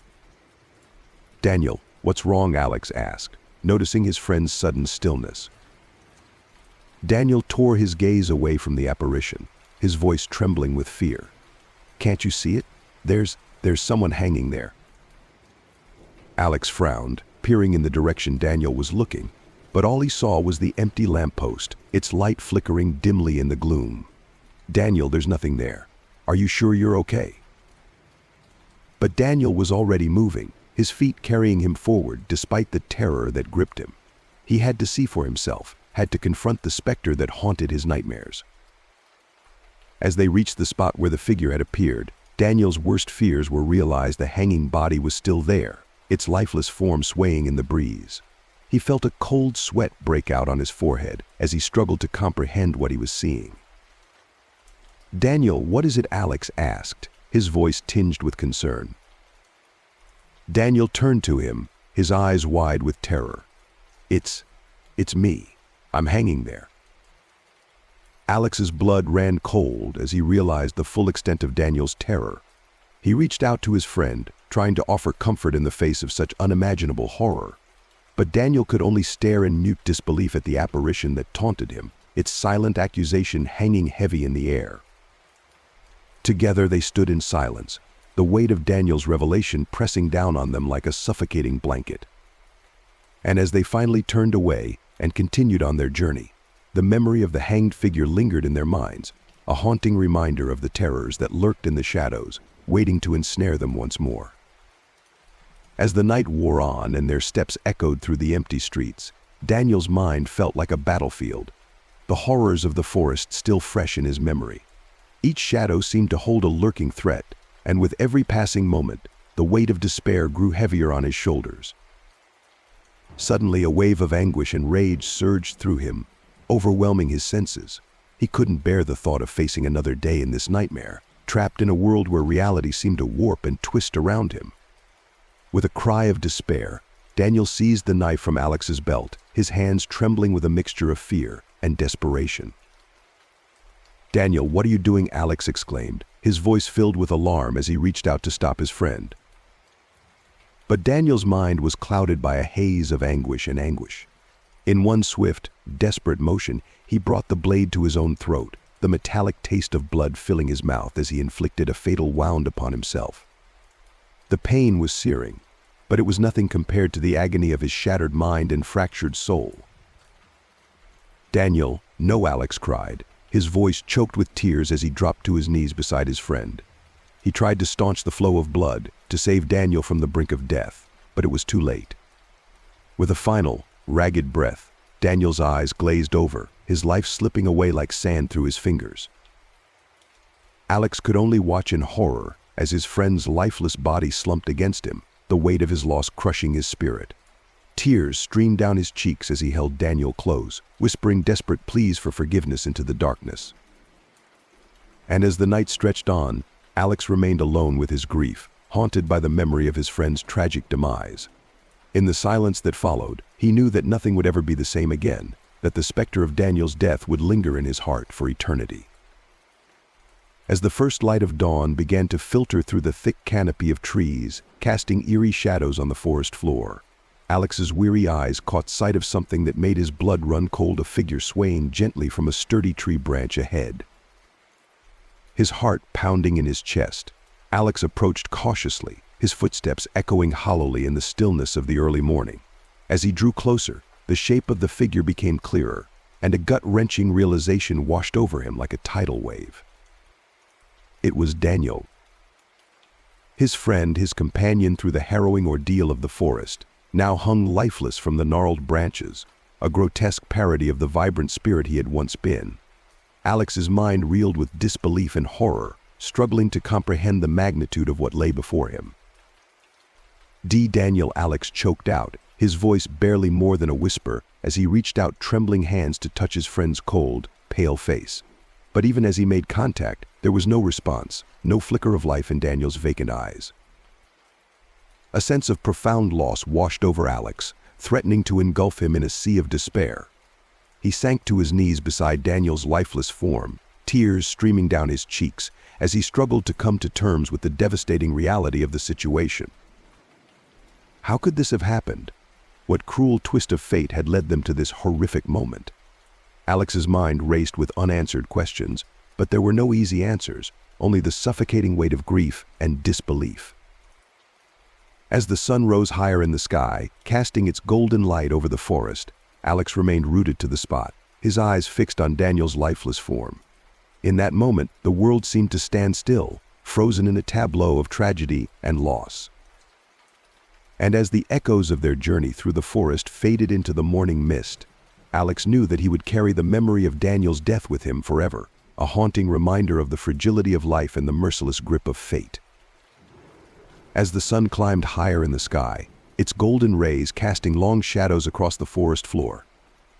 "Daniel, what's wrong?" Alex asked, noticing his friend's sudden stillness. Daniel tore his gaze away from the apparition, his voice trembling with fear. "Can't you see it? There's someone hanging there." Alex frowned, peering in the direction Daniel was looking, but all he saw was the empty lamppost, its light flickering dimly in the gloom. "Daniel, there's nothing there. Are you sure you're okay?" But Daniel was already moving, his feet carrying him forward despite the terror that gripped him. He had to see for himself, had to confront the specter that haunted his nightmares. As they reached the spot where the figure had appeared, Daniel's worst fears were realized. The hanging body was still there, its lifeless form swaying in the breeze. He felt a cold sweat break out on his forehead as he struggled to comprehend what he was seeing. "Daniel, what is it?" Alex asked, his voice tinged with concern. Daniel turned to him, his eyes wide with terror. It's me. I'm hanging there." Alex's blood ran cold as he realized the full extent of Daniel's terror. He reached out to his friend, trying to offer comfort in the face of such unimaginable horror. But Daniel could only stare in mute disbelief at the apparition that taunted him, its silent accusation hanging heavy in the air. Together they stood in silence, the weight of Daniel's revelation pressing down on them like a suffocating blanket. And as they finally turned away and continued on their journey, the memory of the hanged figure lingered in their minds, a haunting reminder of the terrors that lurked in the shadows, waiting to ensnare them once more. As the night wore on and their steps echoed through the empty streets, Daniel's mind felt like a battlefield, the horrors of the forest still fresh in his memory. Each shadow seemed to hold a lurking threat, and with every passing moment, the weight of despair grew heavier on his shoulders. Suddenly, a wave of anguish and rage surged through him, overwhelming his senses. He couldn't bear the thought of facing another day in this nightmare, trapped in a world where reality seemed to warp and twist around him. With a cry of despair, Daniel seized the knife from Alex's belt, his hands trembling with a mixture of fear and desperation. "Daniel, what are you doing?" Alex exclaimed, his voice filled with alarm as he reached out to stop his friend. But Daniel's mind was clouded by a haze of anguish and anguish. In one swift, desperate motion, he brought the blade to his own throat, the metallic taste of blood filling his mouth as he inflicted a fatal wound upon himself. The pain was searing, but it was nothing compared to the agony of his shattered mind and fractured soul. "Daniel, no!" Alex cried, his voice choked with tears as he dropped to his knees beside his friend. He tried to staunch the flow of blood, to save Daniel from the brink of death, but it was too late. With a final, ragged breath, Daniel's eyes glazed over, his life slipping away like sand through his fingers. Alex could only watch in horror as his friend's lifeless body slumped against him, the weight of his loss crushing his spirit. Tears streamed down his cheeks as he held Daniel close, whispering desperate pleas for forgiveness into the darkness. And as the night stretched on, Alex remained alone with his grief, haunted by the memory of his friend's tragic demise. In the silence that followed, he knew that nothing would ever be the same again, that the specter of Daniel's death would linger in his heart for eternity. As the first light of dawn began to filter through the thick canopy of trees, casting eerie shadows on the forest floor, Alex's weary eyes caught sight of something that made his blood run cold: a figure swaying gently from a sturdy tree branch ahead. His heart pounding in his chest, Alex approached cautiously, his footsteps echoing hollowly in the stillness of the early morning. As he drew closer, the shape of the figure became clearer, and a gut-wrenching realization washed over him like a tidal wave. It was Daniel. His friend, his companion through the harrowing ordeal of the forest, now hung lifeless from the gnarled branches, a grotesque parody of the vibrant spirit he had once been. Alex's mind reeled with disbelief and horror, struggling to comprehend the magnitude of what lay before him. Daniel," Alex choked out, his voice barely more than a whisper, as he reached out trembling hands to touch his friend's cold, pale face. But even as he made contact, there was no response, no flicker of life in Daniel's vacant eyes. A sense of profound loss washed over Alex, threatening to engulf him in a sea of despair. He sank to his knees beside Daniel's lifeless form, tears streaming down his cheeks as he struggled to come to terms with the devastating reality of the situation. How could this have happened? What cruel twist of fate had led them to this horrific moment? Alex's mind raced with unanswered questions, but there were no easy answers, only the suffocating weight of grief and disbelief. As the sun rose higher in the sky, casting its golden light over the forest, Alex remained rooted to the spot, his eyes fixed on Daniel's lifeless form. In that moment, the world seemed to stand still, frozen in a tableau of tragedy and loss. And as the echoes of their journey through the forest faded into the morning mist, Alex knew that he would carry the memory of Daniel's death with him forever, a haunting reminder of the fragility of life and the merciless grip of fate. As the sun climbed higher in the sky, its golden rays casting long shadows across the forest floor,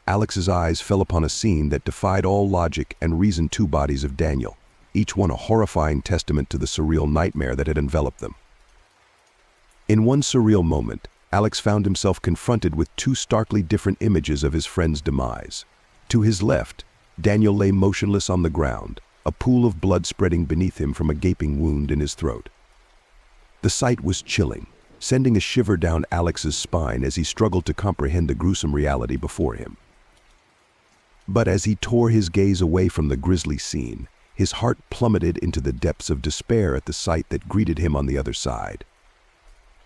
Alex's eyes fell upon a scene that defied all logic and reason. Two bodies of Daniel, each one a horrifying testament to the surreal nightmare that had enveloped them. In one surreal moment, Alex found himself confronted with two starkly different images of his friend's demise. To his left, Daniel lay motionless on the ground, a pool of blood spreading beneath him from a gaping wound in his throat. The sight was chilling, sending a shiver down Alex's spine as he struggled to comprehend the gruesome reality before him. But as he tore his gaze away from the grisly scene, his heart plummeted into the depths of despair at the sight that greeted him on the other side.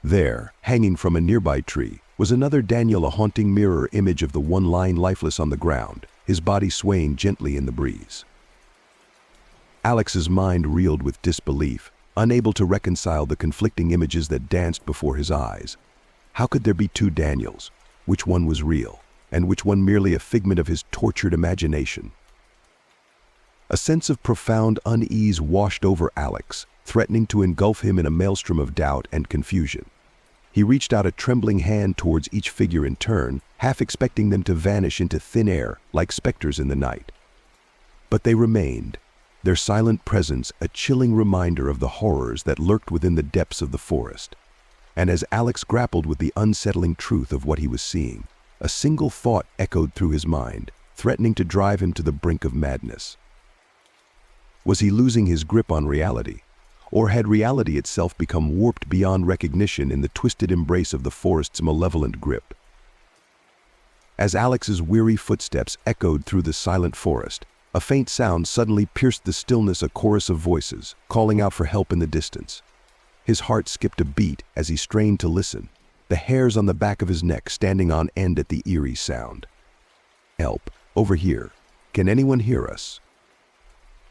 There, hanging from a nearby tree, was another Daniel, a haunting mirror image of the one lying lifeless on the ground, his body swaying gently in the breeze. Alex's mind reeled with disbelief, unable to reconcile the conflicting images that danced before his eyes. How could there be two Daniels? Which one was real, and which one merely a figment of his tortured imagination? A sense of profound unease washed over Alex, threatening to engulf him in a maelstrom of doubt and confusion. He reached out a trembling hand towards each figure in turn, half expecting them to vanish into thin air like specters in the night. But they remained, their silent presence a chilling reminder of the horrors that lurked within the depths of the forest. And as Alex grappled with the unsettling truth of what he was seeing, a single thought echoed through his mind, threatening to drive him to the brink of madness. Was he losing his grip on reality? Or had reality itself become warped beyond recognition in the twisted embrace of the forest's malevolent grip? As Alex's weary footsteps echoed through the silent forest, a faint sound suddenly pierced the stillness, a chorus of voices, calling out for help in the distance. His heart skipped a beat as he strained to listen, the hairs on the back of his neck standing on end at the eerie sound. "Help, over here. Can anyone hear us?"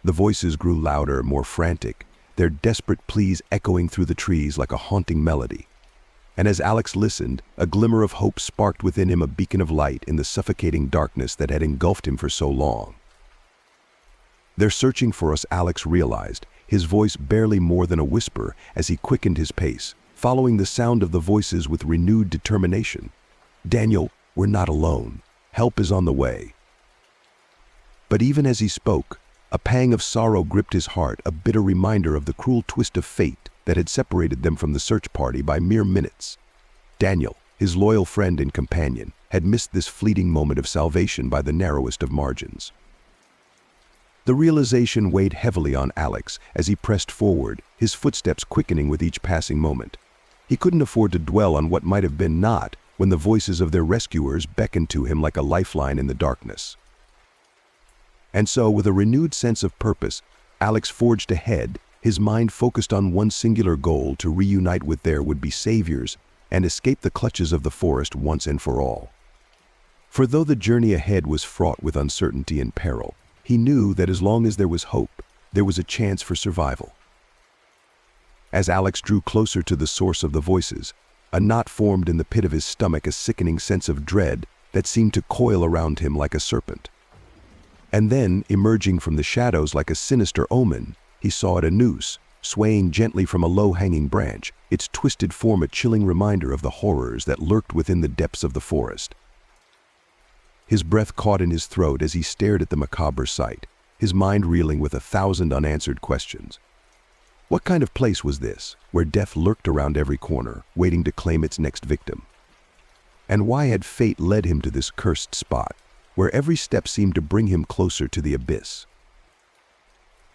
The voices grew louder, more frantic, their desperate pleas echoing through the trees like a haunting melody. And as Alex listened, a glimmer of hope sparked within him, a beacon of light in the suffocating darkness that had engulfed him for so long. "They're searching for us," Alex realized, his voice barely more than a whisper as he quickened his pace, following the sound of the voices with renewed determination. "Daniel, we're not alone. Help is on the way." But even as he spoke, a pang of sorrow gripped his heart, a bitter reminder of the cruel twist of fate that had separated them from the search party by mere minutes. Daniel, his loyal friend and companion, had missed this fleeting moment of salvation by the narrowest of margins. The realization weighed heavily on Alex as he pressed forward, his footsteps quickening with each passing moment. He couldn't afford to dwell on what might have been not when the voices of their rescuers beckoned to him like a lifeline in the darkness. And so, with a renewed sense of purpose, Alex forged ahead, his mind focused on one singular goal: to reunite with their would-be saviors and escape the clutches of the forest once and for all. For though the journey ahead was fraught with uncertainty and peril, he knew that as long as there was hope, there was a chance for survival. As Alex drew closer to the source of the voices, a knot formed in the pit of his stomach, a sickening sense of dread that seemed to coil around him like a serpent. And then, emerging from the shadows like a sinister omen, he saw it, a noose, swaying gently from a low-hanging branch, its twisted form a chilling reminder of the horrors that lurked within the depths of the forest. His breath caught in his throat as he stared at the macabre sight, his mind reeling with 1,000 unanswered questions. What kind of place was this, where death lurked around every corner, waiting to claim its next victim? And why had fate led him to this cursed spot, where every step seemed to bring him closer to the abyss?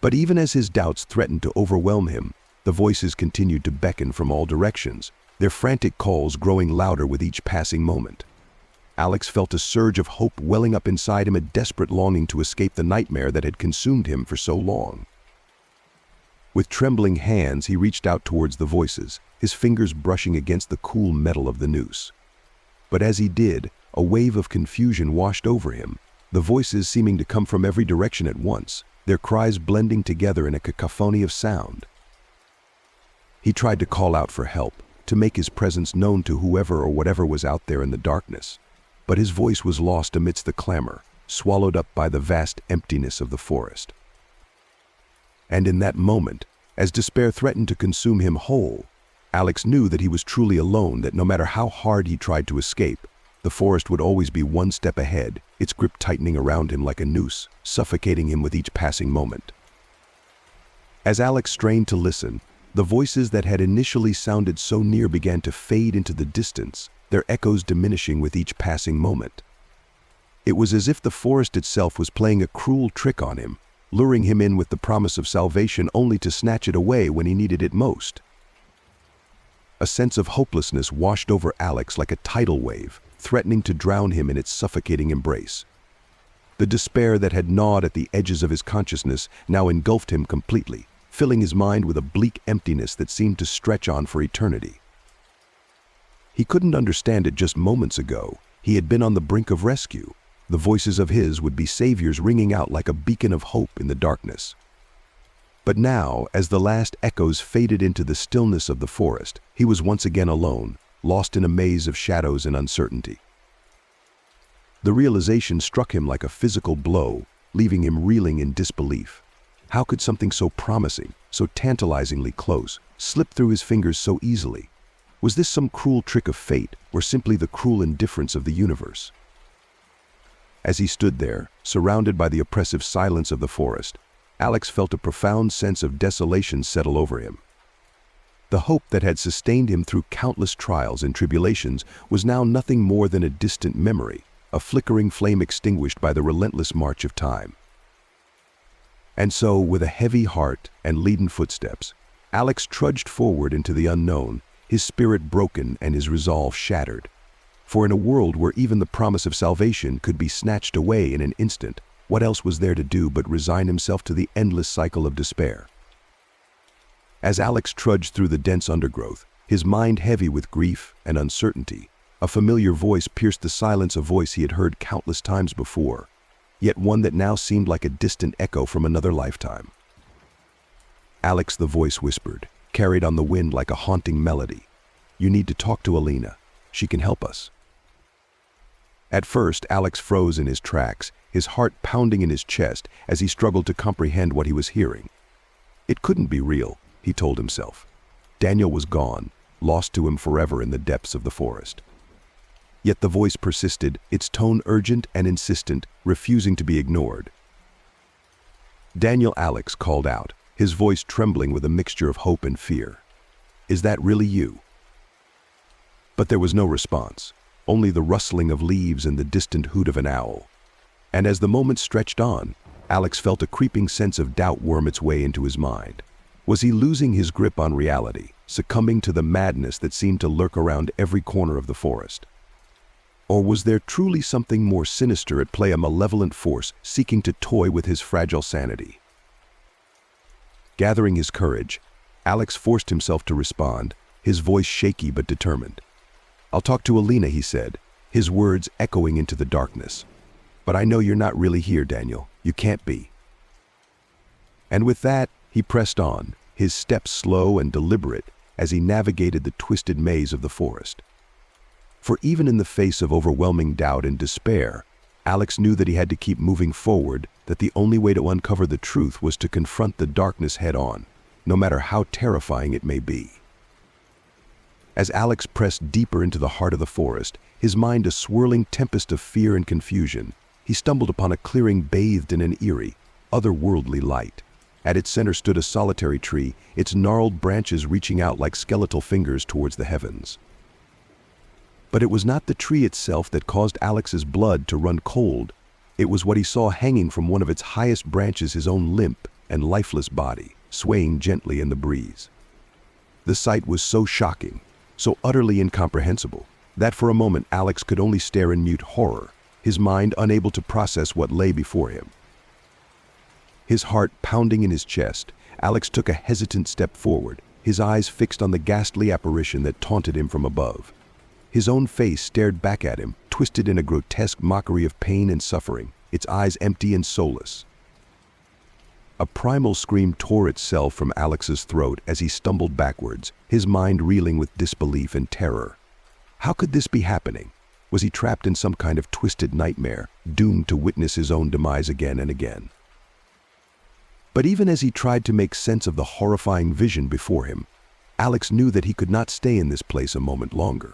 But even as his doubts threatened to overwhelm him, the voices continued to beckon from all directions, their frantic calls growing louder with each passing moment. Alex felt a surge of hope welling up inside him, a desperate longing to escape the nightmare that had consumed him for so long. With trembling hands, he reached out towards the voices, his fingers brushing against the cool metal of the noose. But as he did, a wave of confusion washed over him, the voices seeming to come from every direction at once, their cries blending together in a cacophony of sound. He tried to call out for help, to make his presence known to whoever or whatever was out there in the darkness. But his voice was lost amidst the clamor, swallowed up by the vast emptiness of the forest. And in that moment, as despair threatened to consume him whole, Alex knew that he was truly alone, that no matter how hard he tried to escape, the forest would always be one step ahead, its grip tightening around him like a noose, suffocating him with each passing moment. As Alex strained to listen, the voices that had initially sounded so near began to fade into the distance, their echoes diminishing with each passing moment. It was as if the forest itself was playing a cruel trick on him, luring him in with the promise of salvation only to snatch it away when he needed it most. A sense of hopelessness washed over Alex like a tidal wave, threatening to drown him in its suffocating embrace. The despair that had gnawed at the edges of his consciousness now engulfed him completely, filling his mind with a bleak emptiness that seemed to stretch on for eternity. He couldn't understand it just moments ago. He had been on the brink of rescue. The voices of his would be saviors ringing out like a beacon of hope in the darkness. But now, as the last echoes faded into the stillness of the forest, he was once again alone, lost in a maze of shadows and uncertainty. The realization struck him like a physical blow, leaving him reeling in disbelief. How could something so promising, so tantalizingly close, slip through his fingers so easily? Was this some cruel trick of fate, or simply the cruel indifference of the universe? As he stood there, surrounded by the oppressive silence of the forest, Alex felt a profound sense of desolation settle over him. The hope that had sustained him through countless trials and tribulations was now nothing more than a distant memory, a flickering flame extinguished by the relentless march of time. And so, with a heavy heart and leaden footsteps, Alex trudged forward into the unknown, his spirit broken and his resolve shattered. For in a world where even the promise of salvation could be snatched away in an instant, what else was there to do but resign himself to the endless cycle of despair? As Alex trudged through the dense undergrowth, his mind heavy with grief and uncertainty, a familiar voice pierced the silence, a voice he had heard countless times before, yet one that now seemed like a distant echo from another lifetime. Alex, the voice whispered, carried on the wind like a haunting melody. You need to talk to Alina. She can help us. At first, Alex froze in his tracks, his heart pounding in his chest as he struggled to comprehend what he was hearing. It couldn't be real, he told himself. Daniel was gone, lost to him forever in the depths of the forest. Yet the voice persisted, its tone urgent and insistent, refusing to be ignored. Daniel, Alex called out, his voice trembling with a mixture of hope and fear. Is that really you? But there was no response, only the rustling of leaves and the distant hoot of an owl. And as the moments stretched on, Alex felt a creeping sense of doubt worm its way into his mind. Was he losing his grip on reality, succumbing to the madness that seemed to lurk around every corner of the forest? Or was there truly something more sinister at play, a malevolent force seeking to toy with his fragile sanity? Gathering his courage, Alex forced himself to respond, his voice shaky but determined. I'll talk to Alina, he said, his words echoing into the darkness. But I know you're not really here, Daniel. You can't be. And with that, he pressed on, his steps slow and deliberate as he navigated the twisted maze of the forest. For even in the face of overwhelming doubt and despair, Alex knew that he had to keep moving forward, that the only way to uncover the truth was to confront the darkness head-on, no matter how terrifying it may be. As Alex pressed deeper into the heart of the forest, his mind a swirling tempest of fear and confusion, he stumbled upon a clearing bathed in an eerie, otherworldly light. At its center stood a solitary tree, its gnarled branches reaching out like skeletal fingers towards the heavens. But it was not the tree itself that caused Alex's blood to run cold. It was what he saw hanging from one of its highest branches, his own limp and lifeless body, swaying gently in the breeze. The sight was so shocking, so utterly incomprehensible, that for a moment Alex could only stare in mute horror, his mind unable to process what lay before him. His heart pounding in his chest, Alex took a hesitant step forward, his eyes fixed on the ghastly apparition that taunted him from above. His own face stared back at him, twisted in a grotesque mockery of pain and suffering, its eyes empty and soulless. A primal scream tore itself from Alex's throat as he stumbled backwards, his mind reeling with disbelief and terror. How could this be happening? Was he trapped in some kind of twisted nightmare, doomed to witness his own demise again and again? But even as he tried to make sense of the horrifying vision before him, Alex knew that he could not stay in this place a moment longer.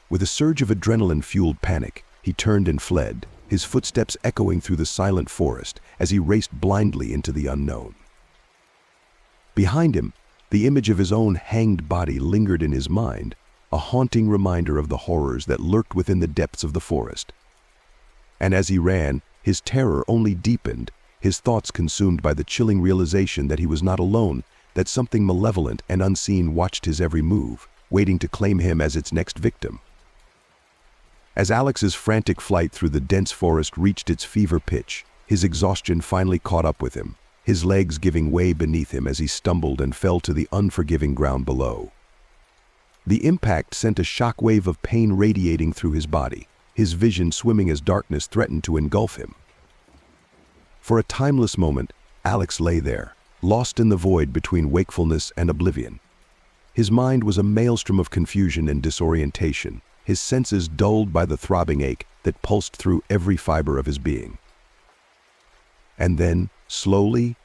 With a surge of adrenaline-fueled panic, he turned and fled, his footsteps echoing through the silent forest as he raced blindly into the unknown. Behind him, the image of his own hanged body lingered in his mind, a haunting reminder of the horrors that lurked within the depths of the forest. And as he ran, his terror only deepened, his thoughts consumed by the chilling realization that he was not alone, that something malevolent and unseen watched his every move, waiting to claim him as its next victim. As Alex's frantic flight through the dense forest reached its fever pitch, his exhaustion finally caught up with him, his legs giving way beneath him as he stumbled and fell to the unforgiving ground below. The impact sent a shockwave of pain radiating through his body, his vision swimming as darkness threatened to engulf him. For a timeless moment, Alex lay there, lost in the void between wakefulness and oblivion. His mind was a maelstrom of confusion and disorientation, his senses dulled by the throbbing ache that pulsed through every fiber of his being. And then, slowly,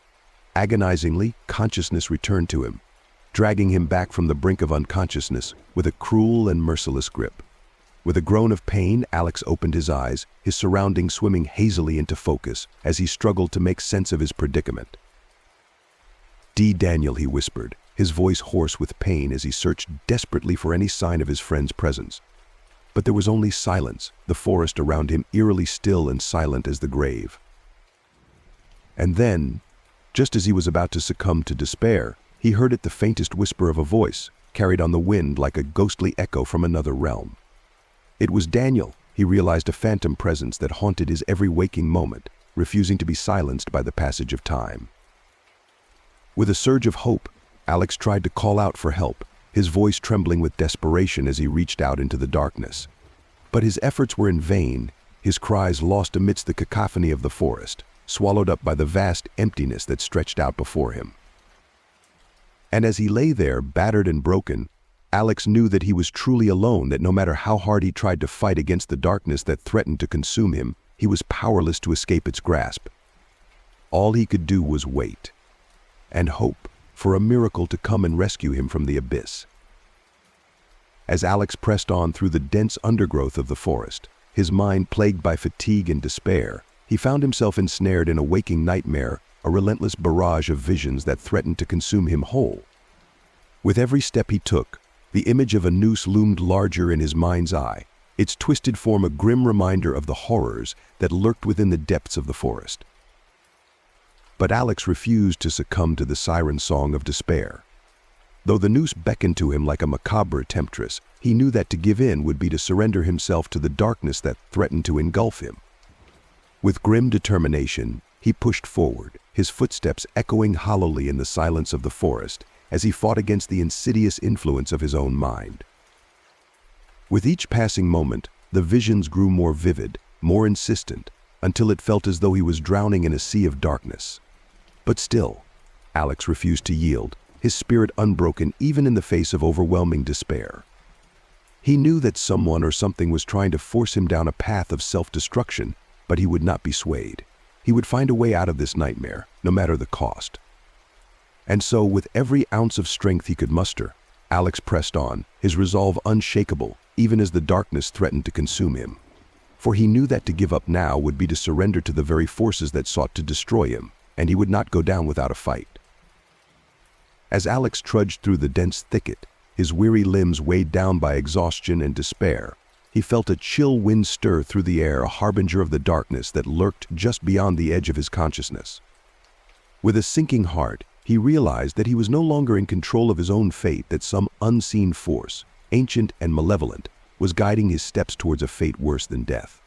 agonizingly, consciousness returned to him, dragging him back from the brink of unconsciousness with a cruel and merciless grip. With a groan of pain, Alex opened his eyes, his surroundings swimming hazily into focus as he struggled to make sense of his predicament. "D. Daniel," he whispered, his voice hoarse with pain as he searched desperately for any sign of his friend's presence. But there was only silence, the forest around him eerily still and silent as the grave. And then, just as he was about to succumb to despair, he heard it, the faintest whisper of a voice, carried on the wind like a ghostly echo from another realm. It was Daniel. He realized, a phantom presence that haunted his every waking moment, refusing to be silenced by the passage of time. With a surge of hope, Alex tried to call out for help, his voice trembling with desperation as he reached out into the darkness. But his efforts were in vain, his cries lost amidst the cacophony of the forest, swallowed up by the vast emptiness that stretched out before him. And as he lay there, battered and broken, Alex knew that he was truly alone, that no matter how hard he tried to fight against the darkness that threatened to consume him, he was powerless to escape its grasp. All he could do was wait, and hope for a miracle to come and rescue him from the abyss. As Alex pressed on through the dense undergrowth of the forest, his mind plagued by fatigue and despair, he found himself ensnared in a waking nightmare, a relentless barrage of visions that threatened to consume him whole. With every step he took, the image of a noose loomed larger in his mind's eye, its twisted form a grim reminder of the horrors that lurked within the depths of the forest. But Alex refused to succumb to the siren song of despair. Though the noose beckoned to him like a macabre temptress, he knew that to give in would be to surrender himself to the darkness that threatened to engulf him. With grim determination, he pushed forward, his footsteps echoing hollowly in the silence of the forest as he fought against the insidious influence of his own mind. With each passing moment, the visions grew more vivid, more insistent, until it felt as though he was drowning in a sea of darkness. But still, Alex refused to yield, his spirit unbroken even in the face of overwhelming despair. He knew that someone or something was trying to force him down a path of self-destruction, but he would not be swayed. He would find a way out of this nightmare, no matter the cost. And so, with every ounce of strength he could muster, Alex pressed on, his resolve unshakable, even as the darkness threatened to consume him. For he knew that to give up now would be to surrender to the very forces that sought to destroy him, and he would not go down without a fight. As Alex trudged through the dense thicket, his weary limbs weighed down by exhaustion and despair, he felt a chill wind stir through the air, a harbinger of the darkness that lurked just beyond the edge of his consciousness. With a sinking heart, he realized that he was no longer in control of his own fate, that some unseen force, ancient and malevolent, was guiding his steps towards a fate worse than death.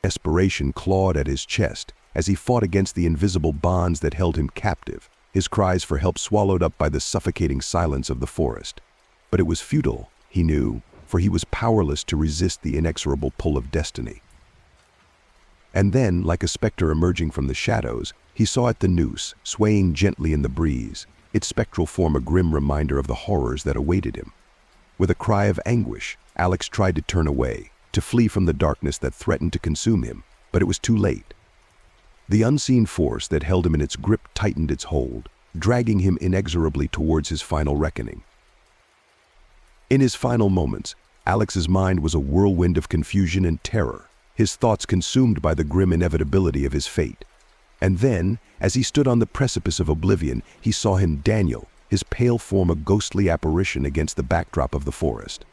Desperation clawed at his chest as he fought against the invisible bonds that held him captive, his cries for help swallowed up by the suffocating silence of the forest. But it was futile, he knew, for he was powerless to resist the inexorable pull of destiny. And then, like a specter emerging from the shadows, he saw the noose, swaying gently in the breeze, its spectral form a grim reminder of the horrors that awaited him. With a cry of anguish, Alex tried to turn away, to flee from the darkness that threatened to consume him, but it was too late. The unseen force that held him in its grip tightened its hold, dragging him inexorably towards his final reckoning. In his final moments, Alex's mind was a whirlwind of confusion and terror, his thoughts consumed by the grim inevitability of his fate. And then, as he stood on the precipice of oblivion, he saw him, Daniel, his pale form a ghostly apparition against the backdrop of the forest.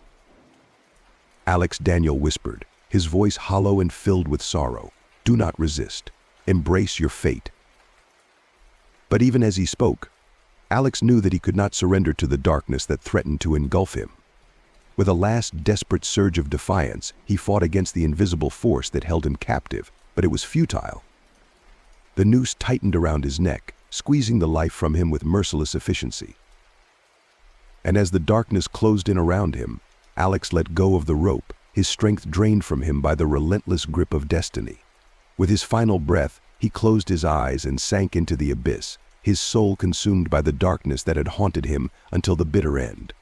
"Alex," Daniel whispered, his voice hollow and filled with sorrow, "do not resist. Embrace your fate." But even as he spoke, Alex knew that he could not surrender to the darkness that threatened to engulf him. With a last desperate surge of defiance, he fought against the invisible force that held him captive, but it was futile. The noose tightened around his neck, squeezing the life from him with merciless efficiency. And as the darkness closed in around him, Alex let go of the rope, his strength drained from him by the relentless grip of destiny. With his final breath, he closed his eyes and sank into the abyss, his soul consumed by the darkness that had haunted him until the bitter end.